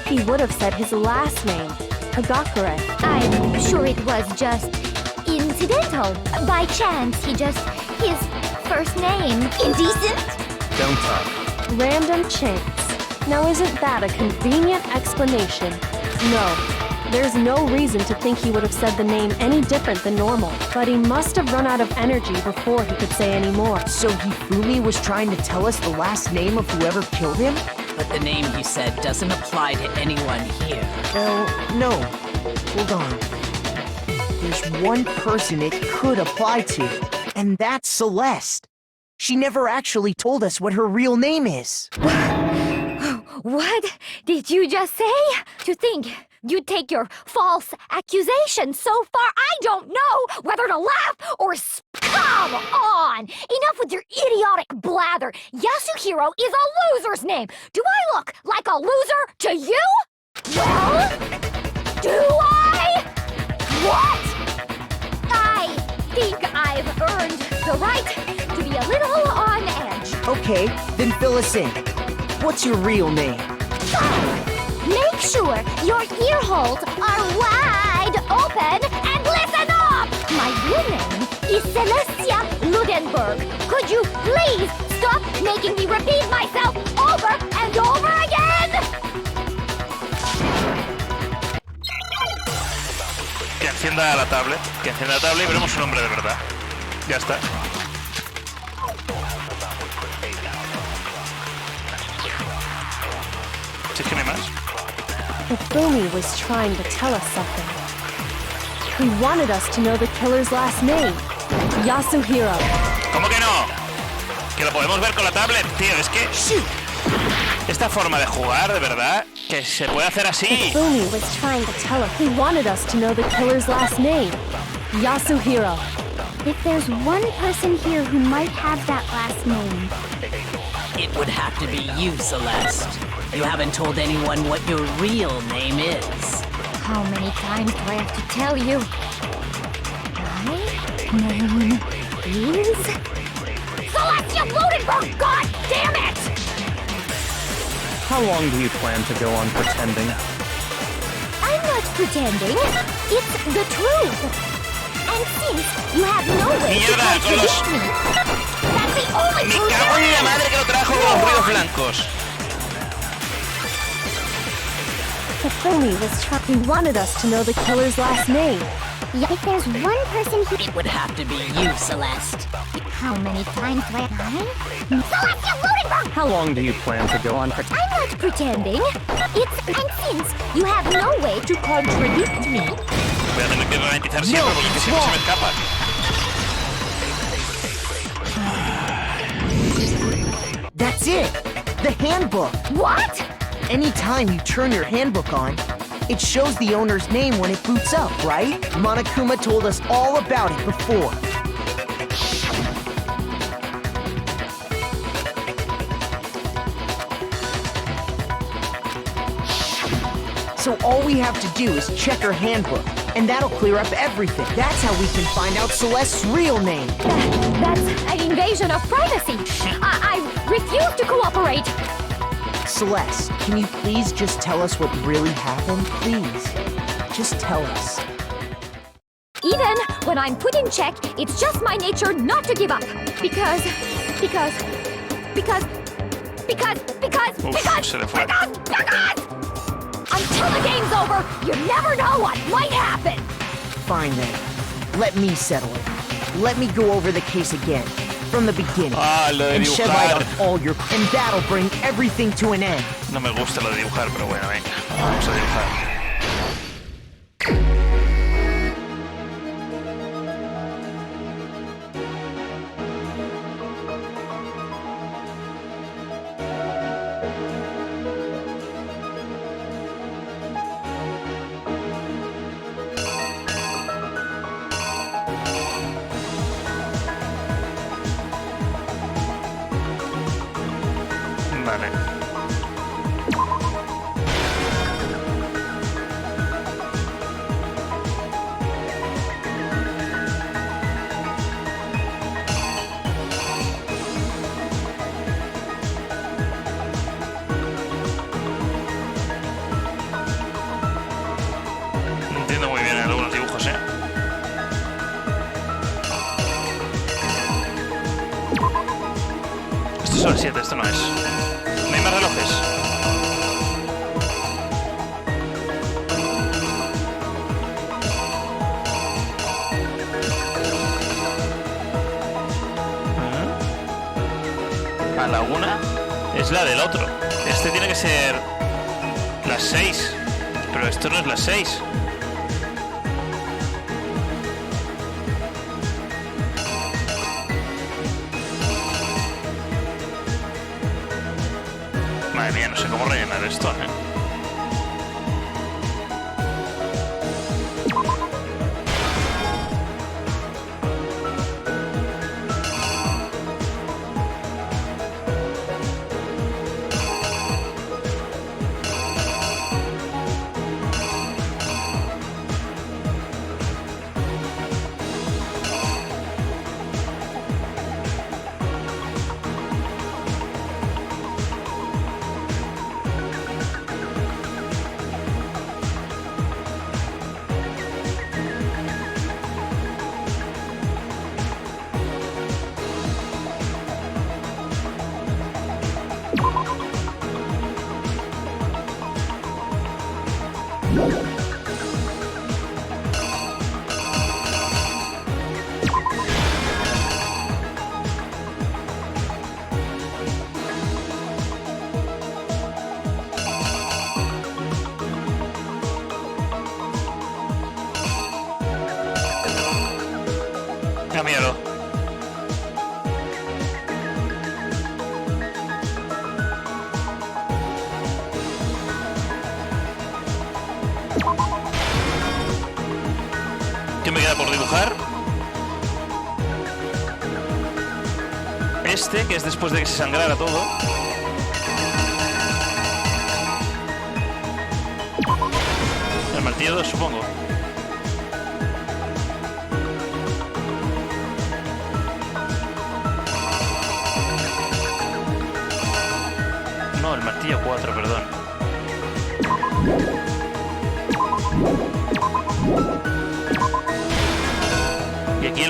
he would have said his last name, Hagakure. I'm sure it was just incidental. By chance, his first name. Indecent? Don't talk. Random chance. Now isn't that a convenient explanation? No. There's no reason to think he would have said the name any different than normal, but he must have run out of energy before he could say any more. So Hifumi was trying to tell us the last name of whoever killed him? But the name he said doesn't apply to anyone here. Well, no. Hold on. There's one person it could apply to, and that's Celeste. She never actually told us what her real name is. What did you just say? To think you'd take your false accusation so far, I don't know whether to laugh or come on! Enough with your idiotic blather. Yasuhiro is a loser's name. Do I look like a loser to you? Well, do I? What? I think I've earned the right to be a little on edge. Okay, then fill us in. What's your real name? Make sure your ear holes are wide open and listen up! My real name is Celestia Ludenberg. Could you please stop making me repeat myself over and over again? Que encienda la tablet. Que encienda la tablet y veremos su nombre de verdad. Ya está. ¿Sí que no hay más? Hifumi was trying to tell us something. He wanted us to know the killer's last name, Yasuhiro. ¿Cómo que no? Que lo podemos ver con la tablet, tío. Es que esta forma de jugar, de verdad, que se puede hacer así. Hifumi was trying to tell us. He wanted us to know the killer's last name, Yasuhiro. If there's one person here who might have that last name. It would have to be you, Celeste. You haven't told anyone what your real name is. How many times do I have to tell you? My name is... Celestia Ludenberg! God damn it! How long do you plan to go on pretending? I'm not pretending. It's the truth. And And since you have no way to Mierda, con los... contradict me, that's the only Me truth cago en la there madre que lo trajo con los ruidos blancos. Hifumi was he wanted us to know the killer's last name. Yeah, if there's one person who... It would have to be you, Celeste. How many times do I lie? Celeste, you Ludenberg! How long do you plan to go on for? I'm not pretending. And since you have no way to contradict me... Voy a tener que ralentizar siempre porque siempre se me escapa. That's it! The handbook! What? Anytime you turn your handbook on, it shows the owner's name when it boots up, right? Monokuma told us all about it before. So all we have to do is check her handbook, and that'll clear up everything. That's how we can find out Celeste's real name. That's an invasion of privacy. I refuse to cooperate. Celeste, can you please just tell us what really happened? Please, just tell us. Even when I'm put in check, it's just my nature not to give up. Because... Se le fue. Until the game's over, you never know what might happen. Fine then. Let me settle it. Let me go over the case again, from the beginning, Lo de and shed light on dibujar. all your... And that'll bring everything to an end. No me gusta lo de dibujar, pero bueno, venga. Vamos a dibujar. Vale. No entiendo muy bien algunos dibujos, ¿eh? Esto son 7, esto no es. No hay más relojes. A la 1 es la del otro. Este tiene que ser las 6. Pero esto no es las 6. Madre mía, no sé cómo rellenar esto, ¿eh? Ah, míralo. ¿Qué me queda por dibujar? Este, que es después de que se sangrara todo. El martillo 2, supongo. No, el martillo 4, perdón.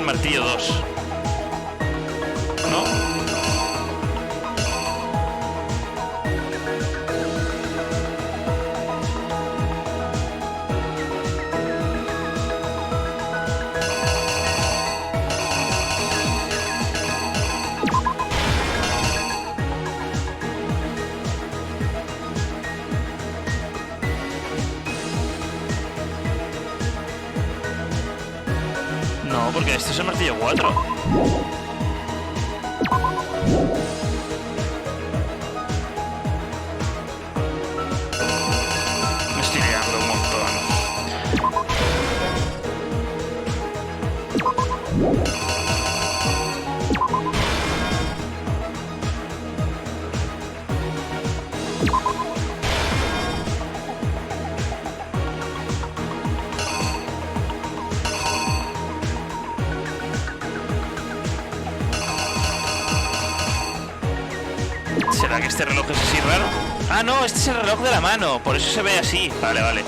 el martillo 2. ¿No? No, porque este es el martillo 4. Me estoy liando un montón. ¿Será que este reloj es así raro? Ah, no, este es el reloj de la mano. Por eso se ve así. Vale, vale.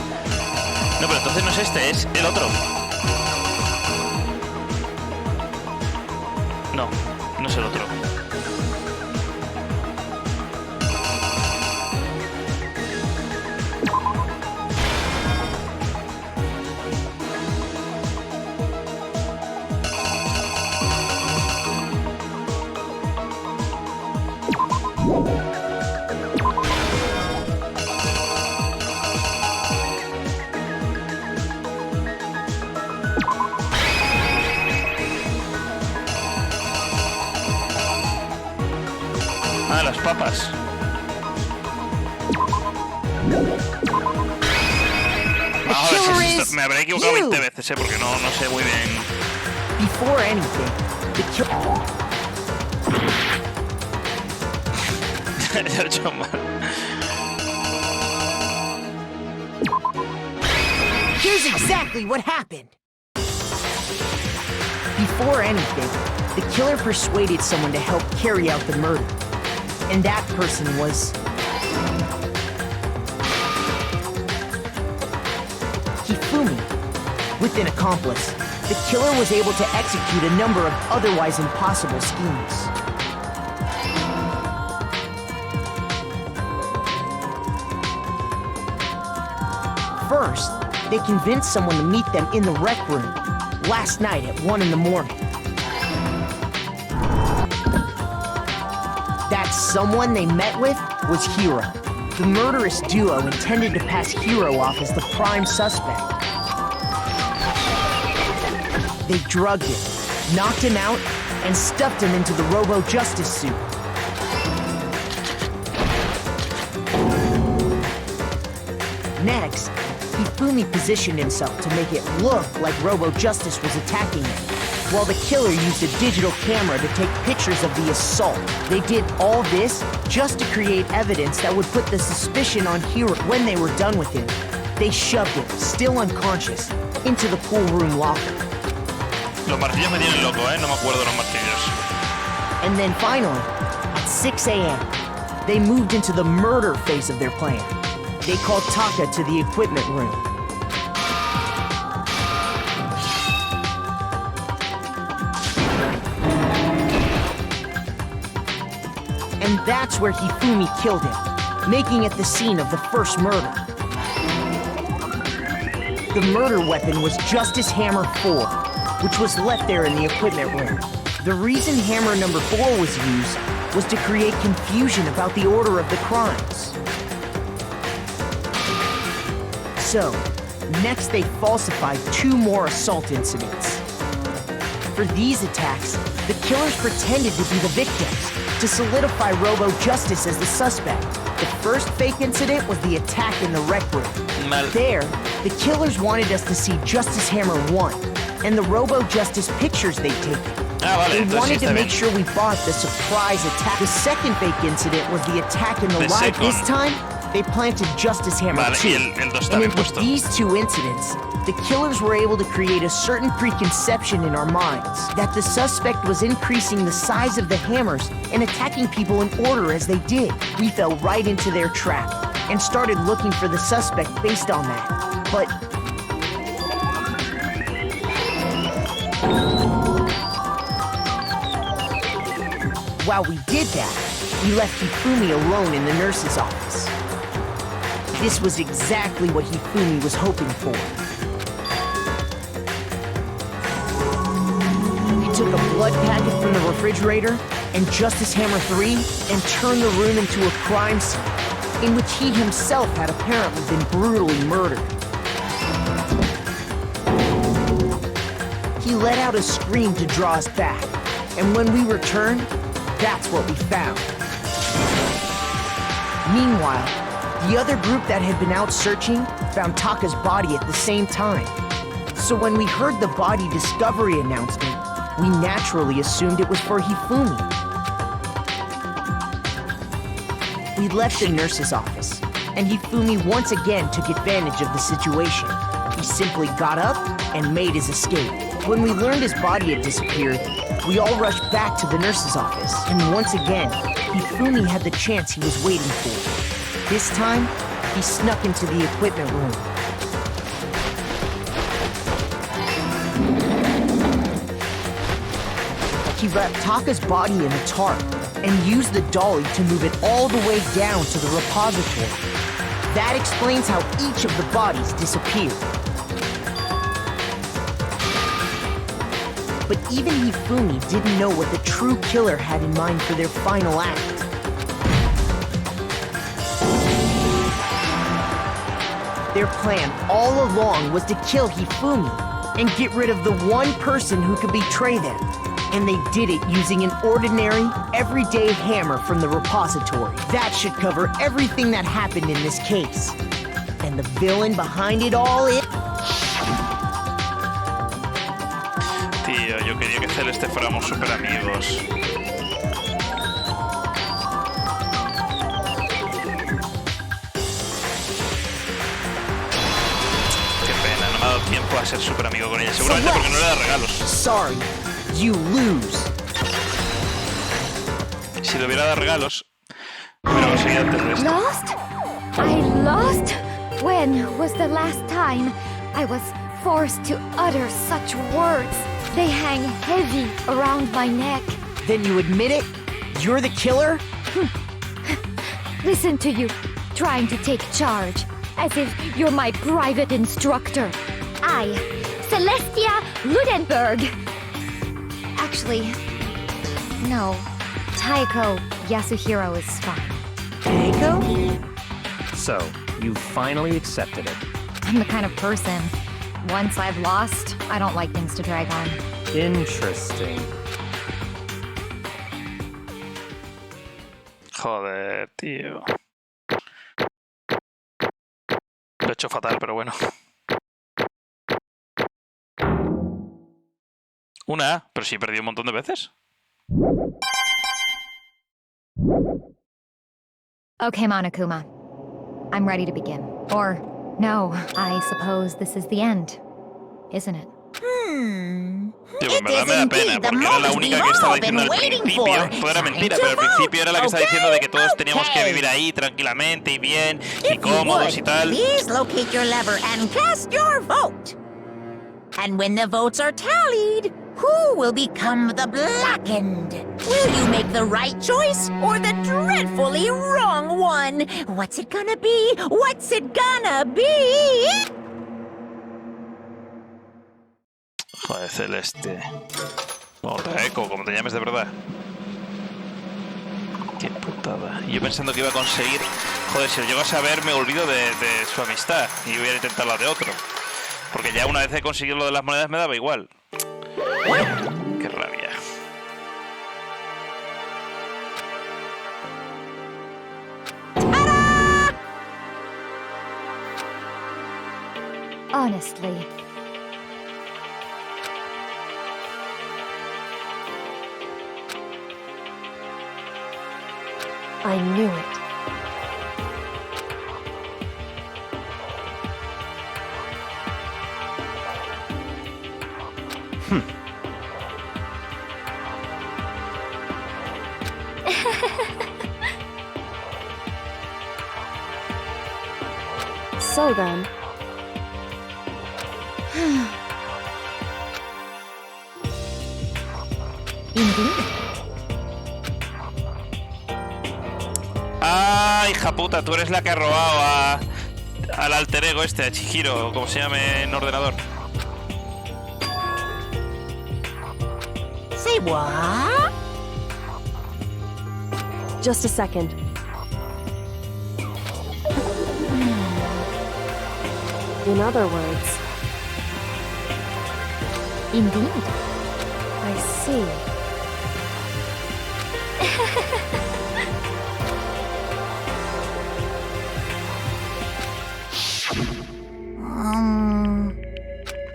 No, pero entonces no es este, es el otro. No, no es el otro. Ah, las papas. Me habré equivocado 20 veces, porque no sé muy bien. Before anything, the Ya lo he hecho mal. Here's exactly what happened. Before anything, the killer persuaded someone to help carry out the murder. And that person was... Hifumi. With an accomplice, the killer was able to execute a number of otherwise impossible schemes. First, they convinced someone to meet them in the rec room last night at 1 in the morning. That someone they met with was Hiro. The murderous duo intended to pass Hiro off as the prime suspect. They drugged him, knocked him out, and stuffed him into the Robo-Justice suit. Next, Hifumi positioned himself to make it look like Robo-Justice was attacking him, while the killer used a digital camera to take pictures of the assault. They did all this just to create evidence that would put the suspicion on Hiro. When they were done with him, they shoved him, still unconscious, into the pool room locker. Los martillos me tienen loco, no me acuerdo de los martillos. And then finally, at 6 a.m., they moved into the murder phase of their plan. They called Taka to the equipment room. And that's where Hifumi killed him, making it the scene of the first murder. The murder weapon was Justice Hammer 4, which was left there in the equipment room. The reason Hammer number 4 was used was to create confusion about the order of the crimes. So, next they falsified 2 more assault incidents. For these attacks, the killers pretended to be the victims to solidify Robo-Justice as the suspect. The first fake incident was the attack in the rec room. There, the killers wanted us to see Justice Hammer 1 and the Robo-Justice pictures they'd taken. They wanted to make sure we bought the surprise attack. The second fake incident was the attack in the live. This time, they planted Justice Hammer 2. And with these 2 incidents, the killers were able to create a certain preconception in our minds that the suspect was increasing the size of the hammers and attacking people in order as they did. We fell right into their trap and started looking for the suspect based on that. But While we did that, we left Hifumi alone in the nurse's office. This was exactly what Hifumi was hoping for. We took a blood packet from the refrigerator and Justice Hammer 3 and turned the room into a crime scene in which he himself had apparently been brutally murdered. He let out a scream to draw us back, and when we returned, that's what we found. Meanwhile, the other group that had been out searching found Taka's body at the same time. So when we heard the body discovery announcement, we naturally assumed it was for Hifumi. We left the nurse's office, and Hifumi once again took advantage of the situation. He simply got up and made his escape. When we learned his body had disappeared, we all rushed back to the nurse's office, and once again, Hifumi had the chance he was waiting for. This time, he snuck into the equipment room. He wrapped Taka's body in a tarp and used the dolly to move it all the way down to the repository. That explains how each of the bodies disappeared. But even Hifumi didn't know what the true killer had in mind for their final act. Their plan all along was to kill Hifumi and get rid of the one person who could betray them. And they did it using an ordinary, everyday hammer from the repository. That should cover everything that happened in this case. And the villain behind it all is... Tío, yo quería que Celeste fuéramos súper amigos. Qué pena, no me ha dado tiempo a ser súper amigo con ella. Seguramente porque no le da regalos. Sorry, you lose. Si le hubiera dado regalos, hubiera conseguido antes de esto. Lost? I lost? When was the last time I was forced to utter such words? They hang heavy around my neck. Then you admit it? You're the killer? Listen to you, trying to take charge, as if you're my private instructor. I, Celestia Ludenberg. Actually, no. Taiko Yasuhiro is fine. Taiko? So, you finally accepted it. I'm the kind of person, once I've lost, I don't like things to drag on. Interesting. Joder, tío. Lo he hecho fatal, pero bueno. Una A, pero sí he perdido un montón de veces. Okay, Monokuma. I'm ready to begin. Or, no, I suppose this is the end, isn't it? Tío, en verdad me da pena, porque era la única que estaba diciendo al principio. Todo era mentira, pero al principio era la que estaba diciendo de que todos teníamos que vivir ahí tranquilamente y bien, y cómodos y tal. Please locate your lever and cast your vote. And when the votes are tallied, who will become the blackened? Will you make the right choice or the dreadfully wrong one? What's it gonna be? What's it gonna be? Joder, Celeste. O Taeko, como te llames de verdad. Qué putada. Y yo pensando que iba a conseguir... Joder, si lo llego a saber, me olvido de su amistad y voy a intentar la de otro. Porque ya una vez he conseguido lo de las monedas me daba igual. Qué rabia. Honestly. I knew it. So then... Indeed. Ah, hija puta, tú eres la que ha robado al alter ego este, a Chihiro, o como se llame en ordenador. Say what? Just a second. In other words, Indeed. I see.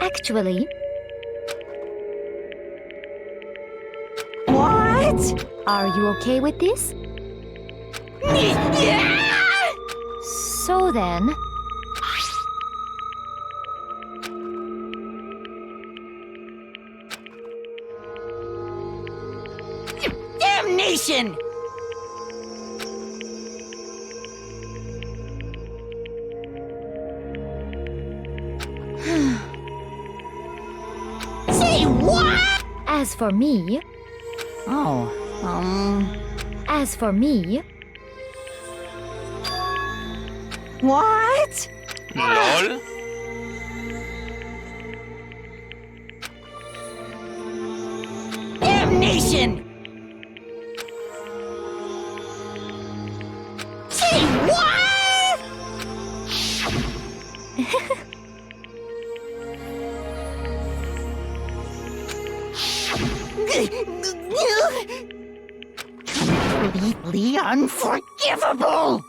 Actually, What? are you okay with this? So then, Damnation! Say what? as for me, Oh, as for me, what? LOL. Damnation! Say what? Completely unforgivable!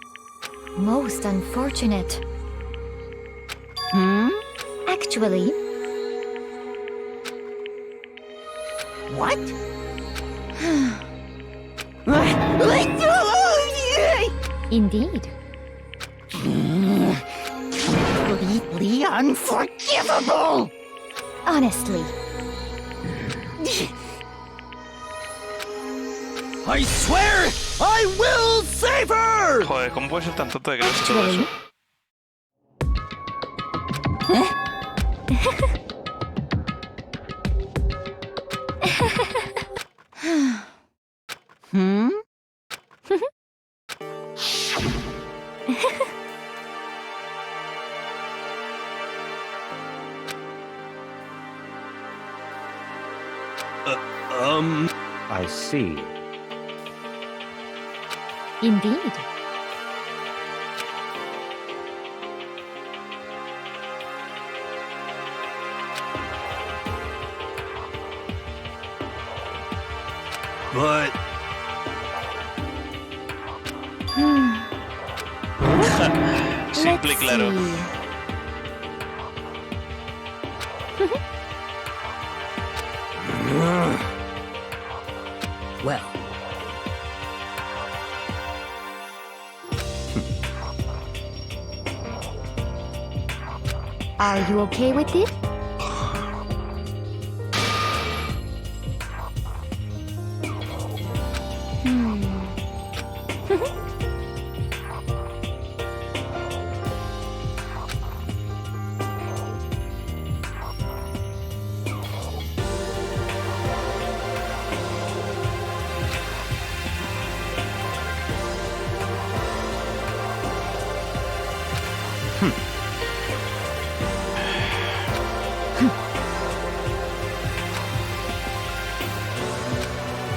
most unfortunate. Hmm? Actually, What? indeed. Completely unforgivable! Honestly, I swear I will save her! Joder, ¿cómo puede ser tan tonto de creerse todo eso? Hmm? I see. indeed. But Simple y Let's claro. see. Well, Are you okay with it?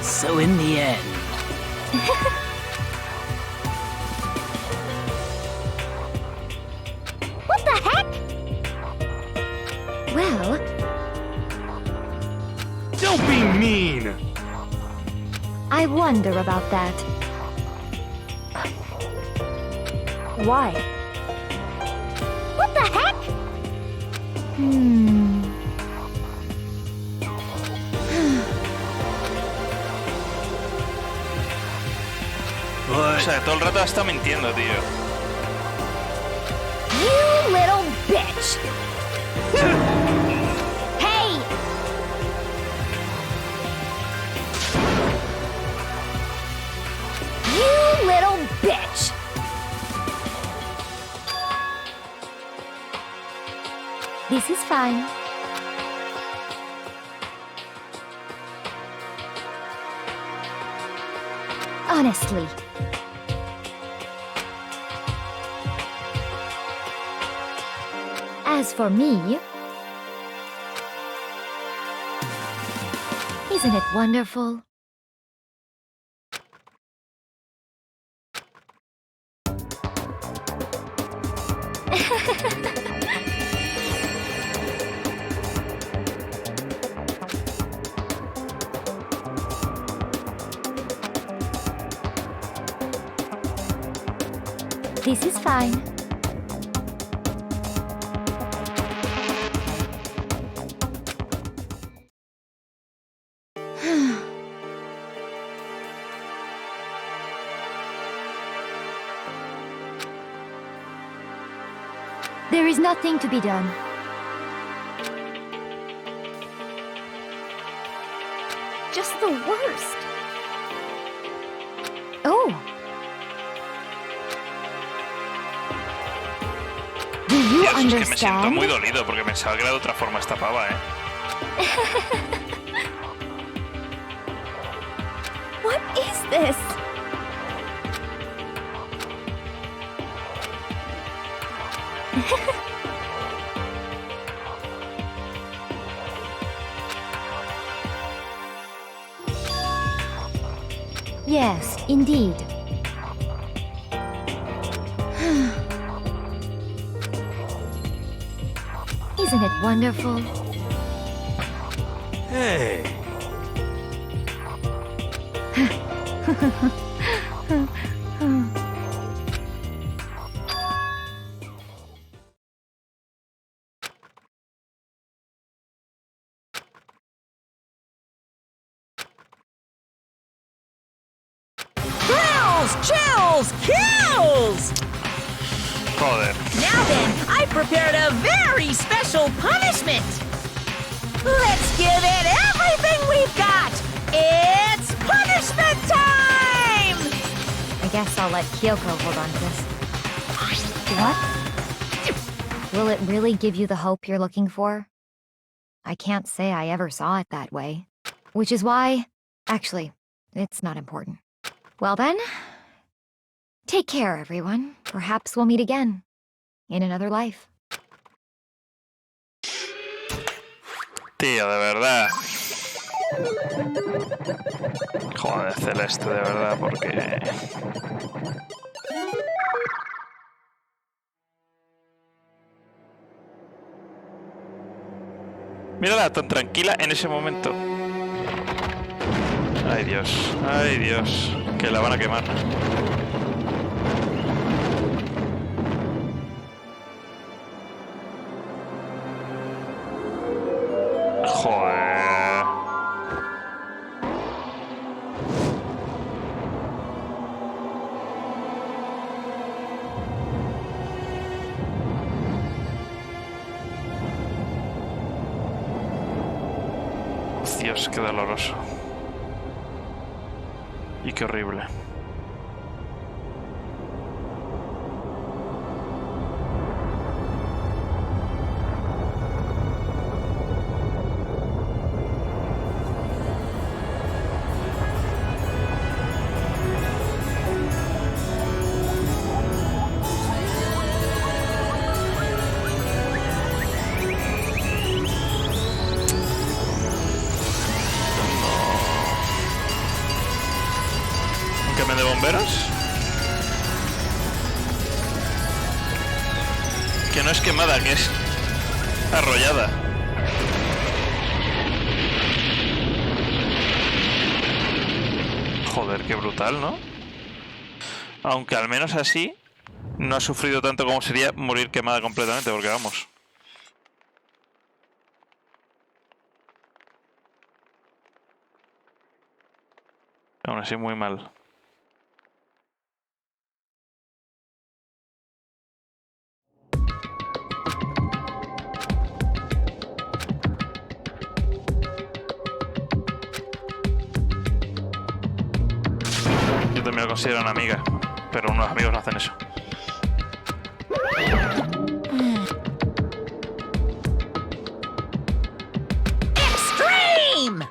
so in the end, What the heck? Well, don't be mean! I wonder about that. Why? What the heck? O sea, todo el rato está mintiendo, tío. You little bitch! Hey! You little bitch! This is fine. Honestly, As for me, isn't it wonderful? This is fine. There is nothing to be done. Just the worst. Oh. Do you Dios, es que me siento understand? muy dolido porque pensaba que era de otra forma esta pava, ¿eh? What is this? Yes, indeed. Isn't it wonderful? Hey. Chills! Kills! Joder. Now then, I prepared a very special punishment. Let's give it everything we've got. It's punishment time! I guess I'll let Kyoko hold on to this. What? Will it really give you the hope you're looking for? I can't say I ever saw it that way. Which is why... Actually, it's not important. Well then... Take care, everyone. Perhaps we'll meet again. In another life. Tío, de verdad. Joder, Celeste, de verdad, porque... Mírala, tan tranquila en ese momento. Ay, Dios, que la van a quemar. Joder. Dios, qué doloroso. Y qué horrible. ¿De bomberos? Que no es quemada, que es arrollada. Joder, qué brutal, ¿no? Aunque al menos así no ha sufrido tanto como sería morir quemada completamente, porque vamos. Aún así muy mal. Yo también lo considero una amiga, pero unos amigos no hacen eso. Extreme!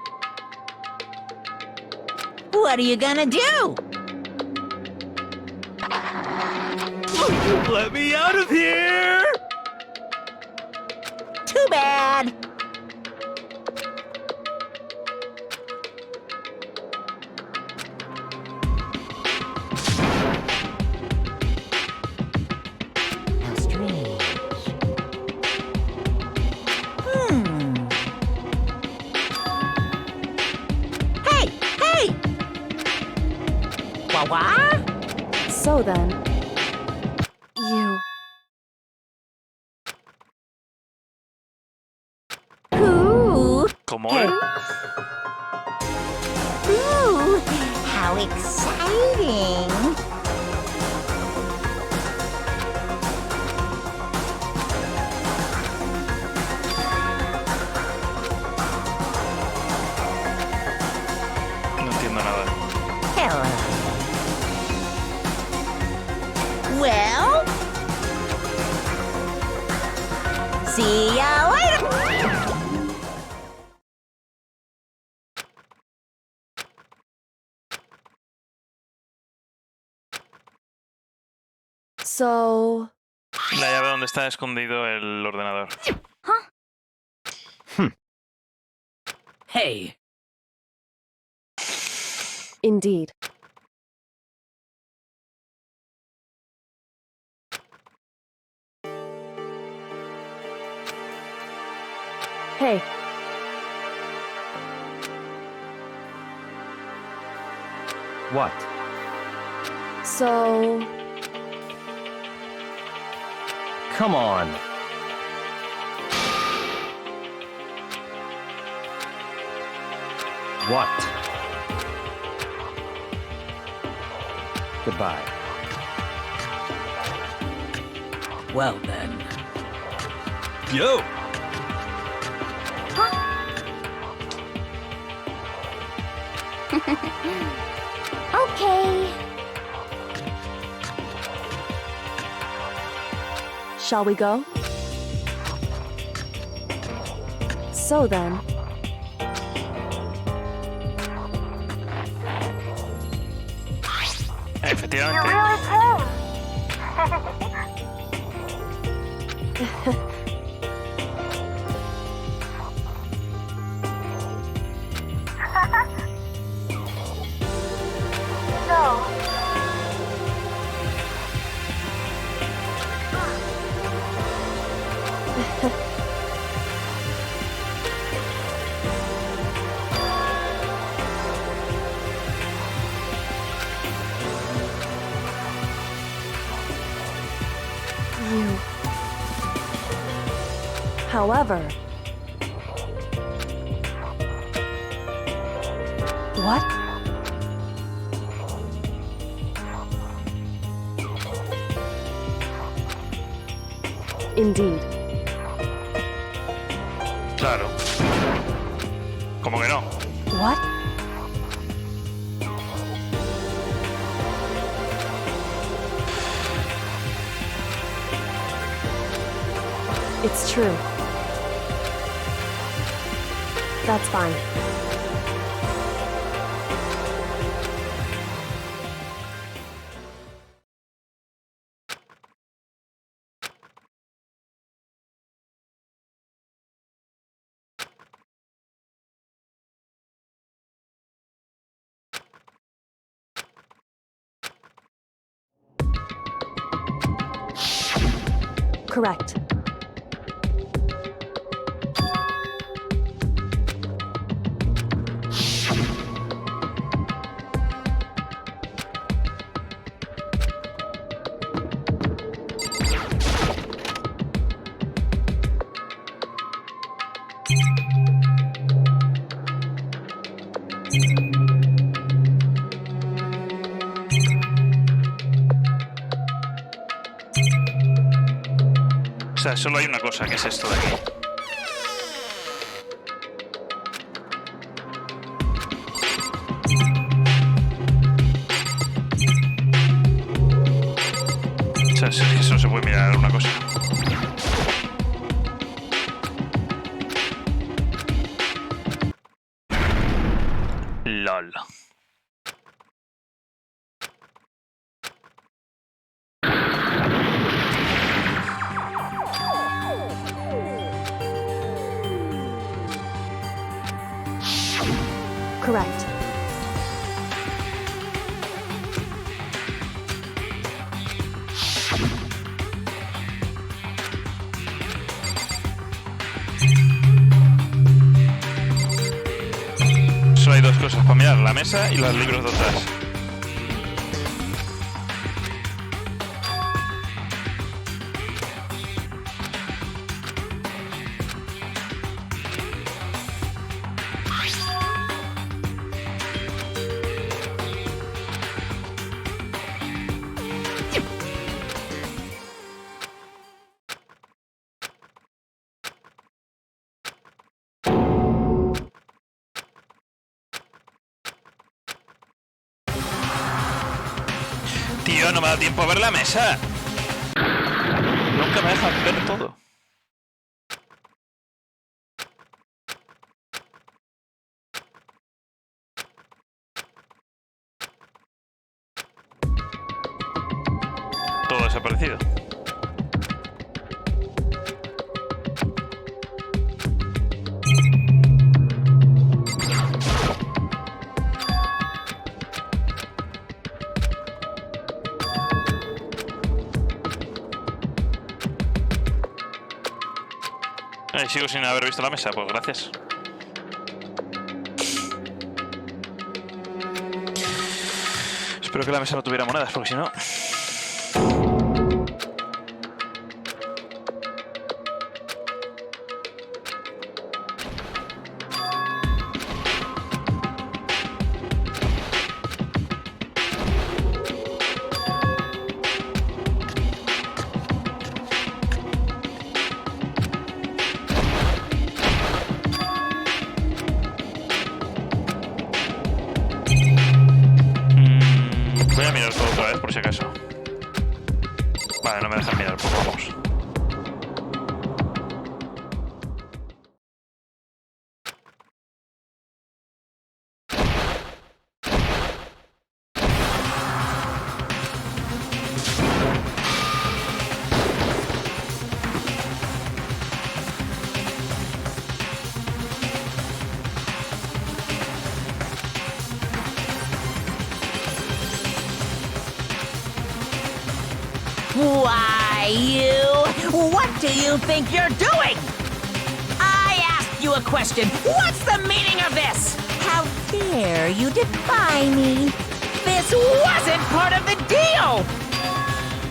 What are you gonna do? Let me out of here! Too bad. How strange. Hey! Hey! Wah-wah? So then, you. Ooh! ¿Cómo Hey. Ooh! How exciting! No entiendo nada. Hello. Well? See ya later! So, La llave donde está escondido el ordenador. Hey, indeed. Hey, What? so, Come on. What? Goodbye. well then. Yo! Okay. shall we go? So then, Efectivamente. you. However, what? Indeed. Claro. ¿Cómo que no? What? It's true. That's fine. Correct. O sea, solo hay una cosa, que es esto de aquí. O sea, es que solo se puede mirar una cosa. LOL. Pues mirad, la mesa y los libros de atrás. Tío, no me da tiempo a ver la mesa. Nunca me dejan ver todo. Todo desaparecido. Sigo sin haber visto la mesa, pues gracias. Espero que la mesa no tuviera monedas, porque si no... Voy a mirar todo otra vez, por si acaso. Vale, no me dejan mirar, pues vamos. Why, what do you think you're doing? I asked you a question. What's the meaning of this? How dare you defy me? This wasn't part of the deal!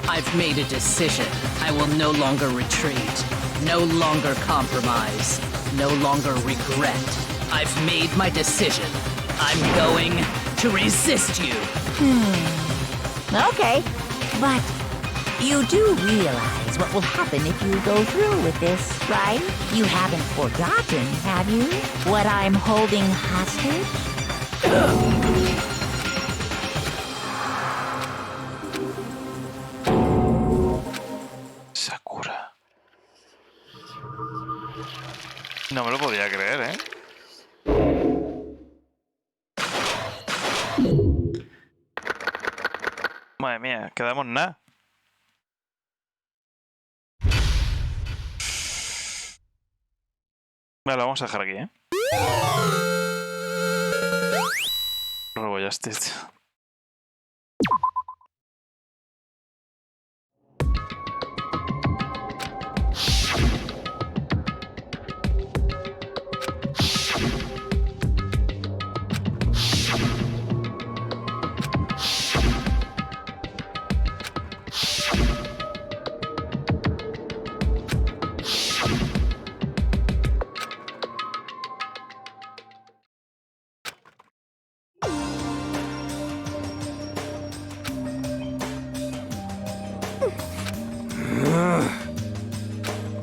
I've made a decision. I will no longer retreat, no longer compromise, no longer regret. I've made my decision. I'm going to resist you. Okay, but you do realize what will happen if you go through with this, right? You haven't forgotten, have you? What I'm holding hostage? Sakura. No me lo podía creer, ¿eh? Madre mía, quedamos nada. Vale, lo vamos a dejar aquí, ¿eh? Robollaste.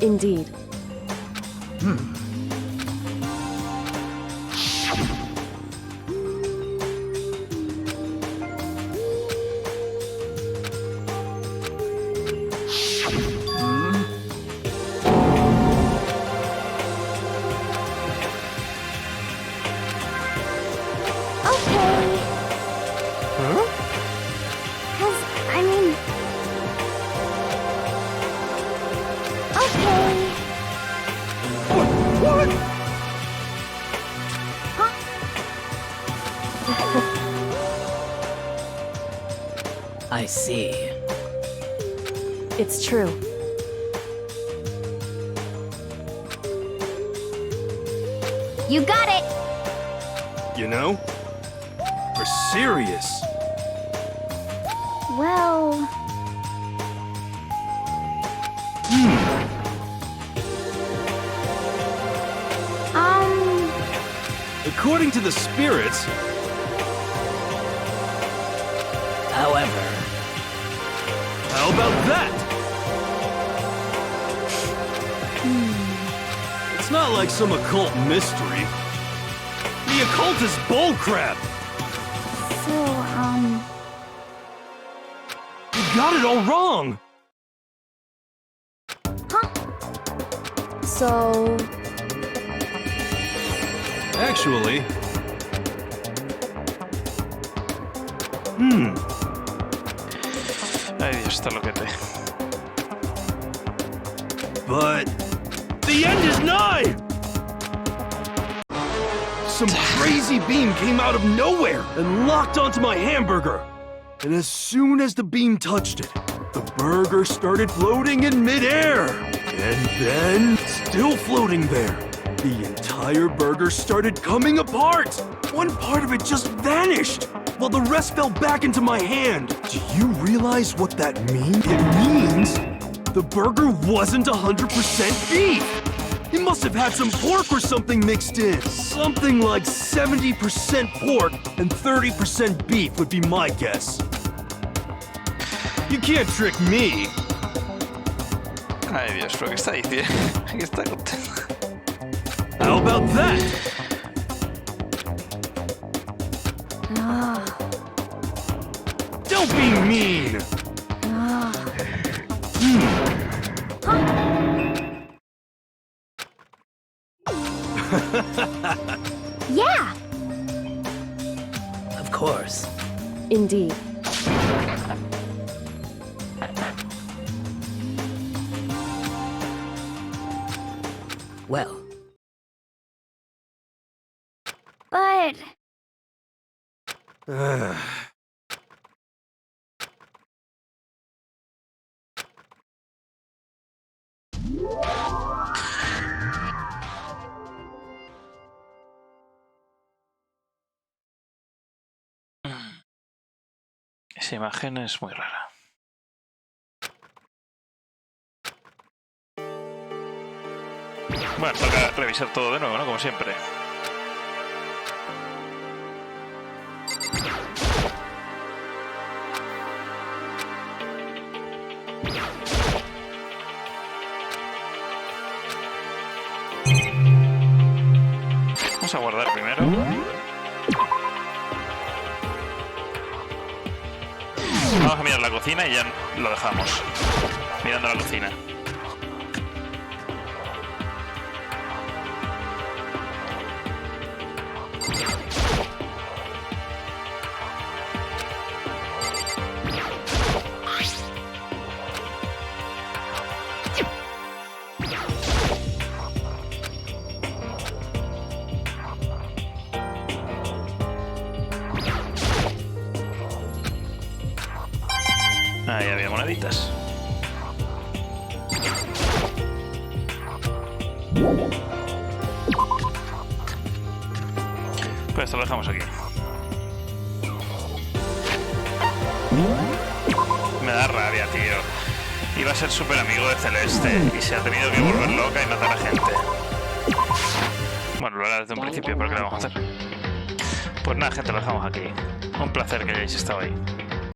Indeed. I see. It's true. You got it! You know, serious? Well... According to the spirits... However... How about that? It's not like some occult mystery. The occult is bullcrap! So, You got it all wrong! So... Actually... Ay, Dios, está loquete. But... the end is nigh! Some crazy beam came out of nowhere and locked onto my hamburger. And as soon as the beam touched it, the burger started floating in midair. And then, still floating there, the entire burger started coming apart. One part of it just vanished, while the rest fell back into my hand. Do you realize what that means? It means the burger wasn't 100% beef. It must have had some pork or something mixed in. Something like 70% pork and 30% beef would be my guess. You can't trick me. Ay, Dios, ¿pero qué está diciendo? ¿Qué está contando? How about that? Don't be mean! yeah! Of course. Indeed. Well, But... Esa imagen es muy rara. Bueno, toca revisar todo de nuevo, ¿no? Como siempre. Vamos a guardar primero. Vamos a mirar la cocina y ya lo dejamos. Mirando la cocina. Ahí había moneditas. Pues esto lo dejamos aquí. Me da rabia, tío. Iba a ser súper amigo de Celeste y se ha tenido que volver loca y matar a gente. Bueno, lo era desde un principio, pero ¿qué le vamos a hacer? Pues nada, gente, lo dejamos aquí. Un placer que hayáis estado ahí.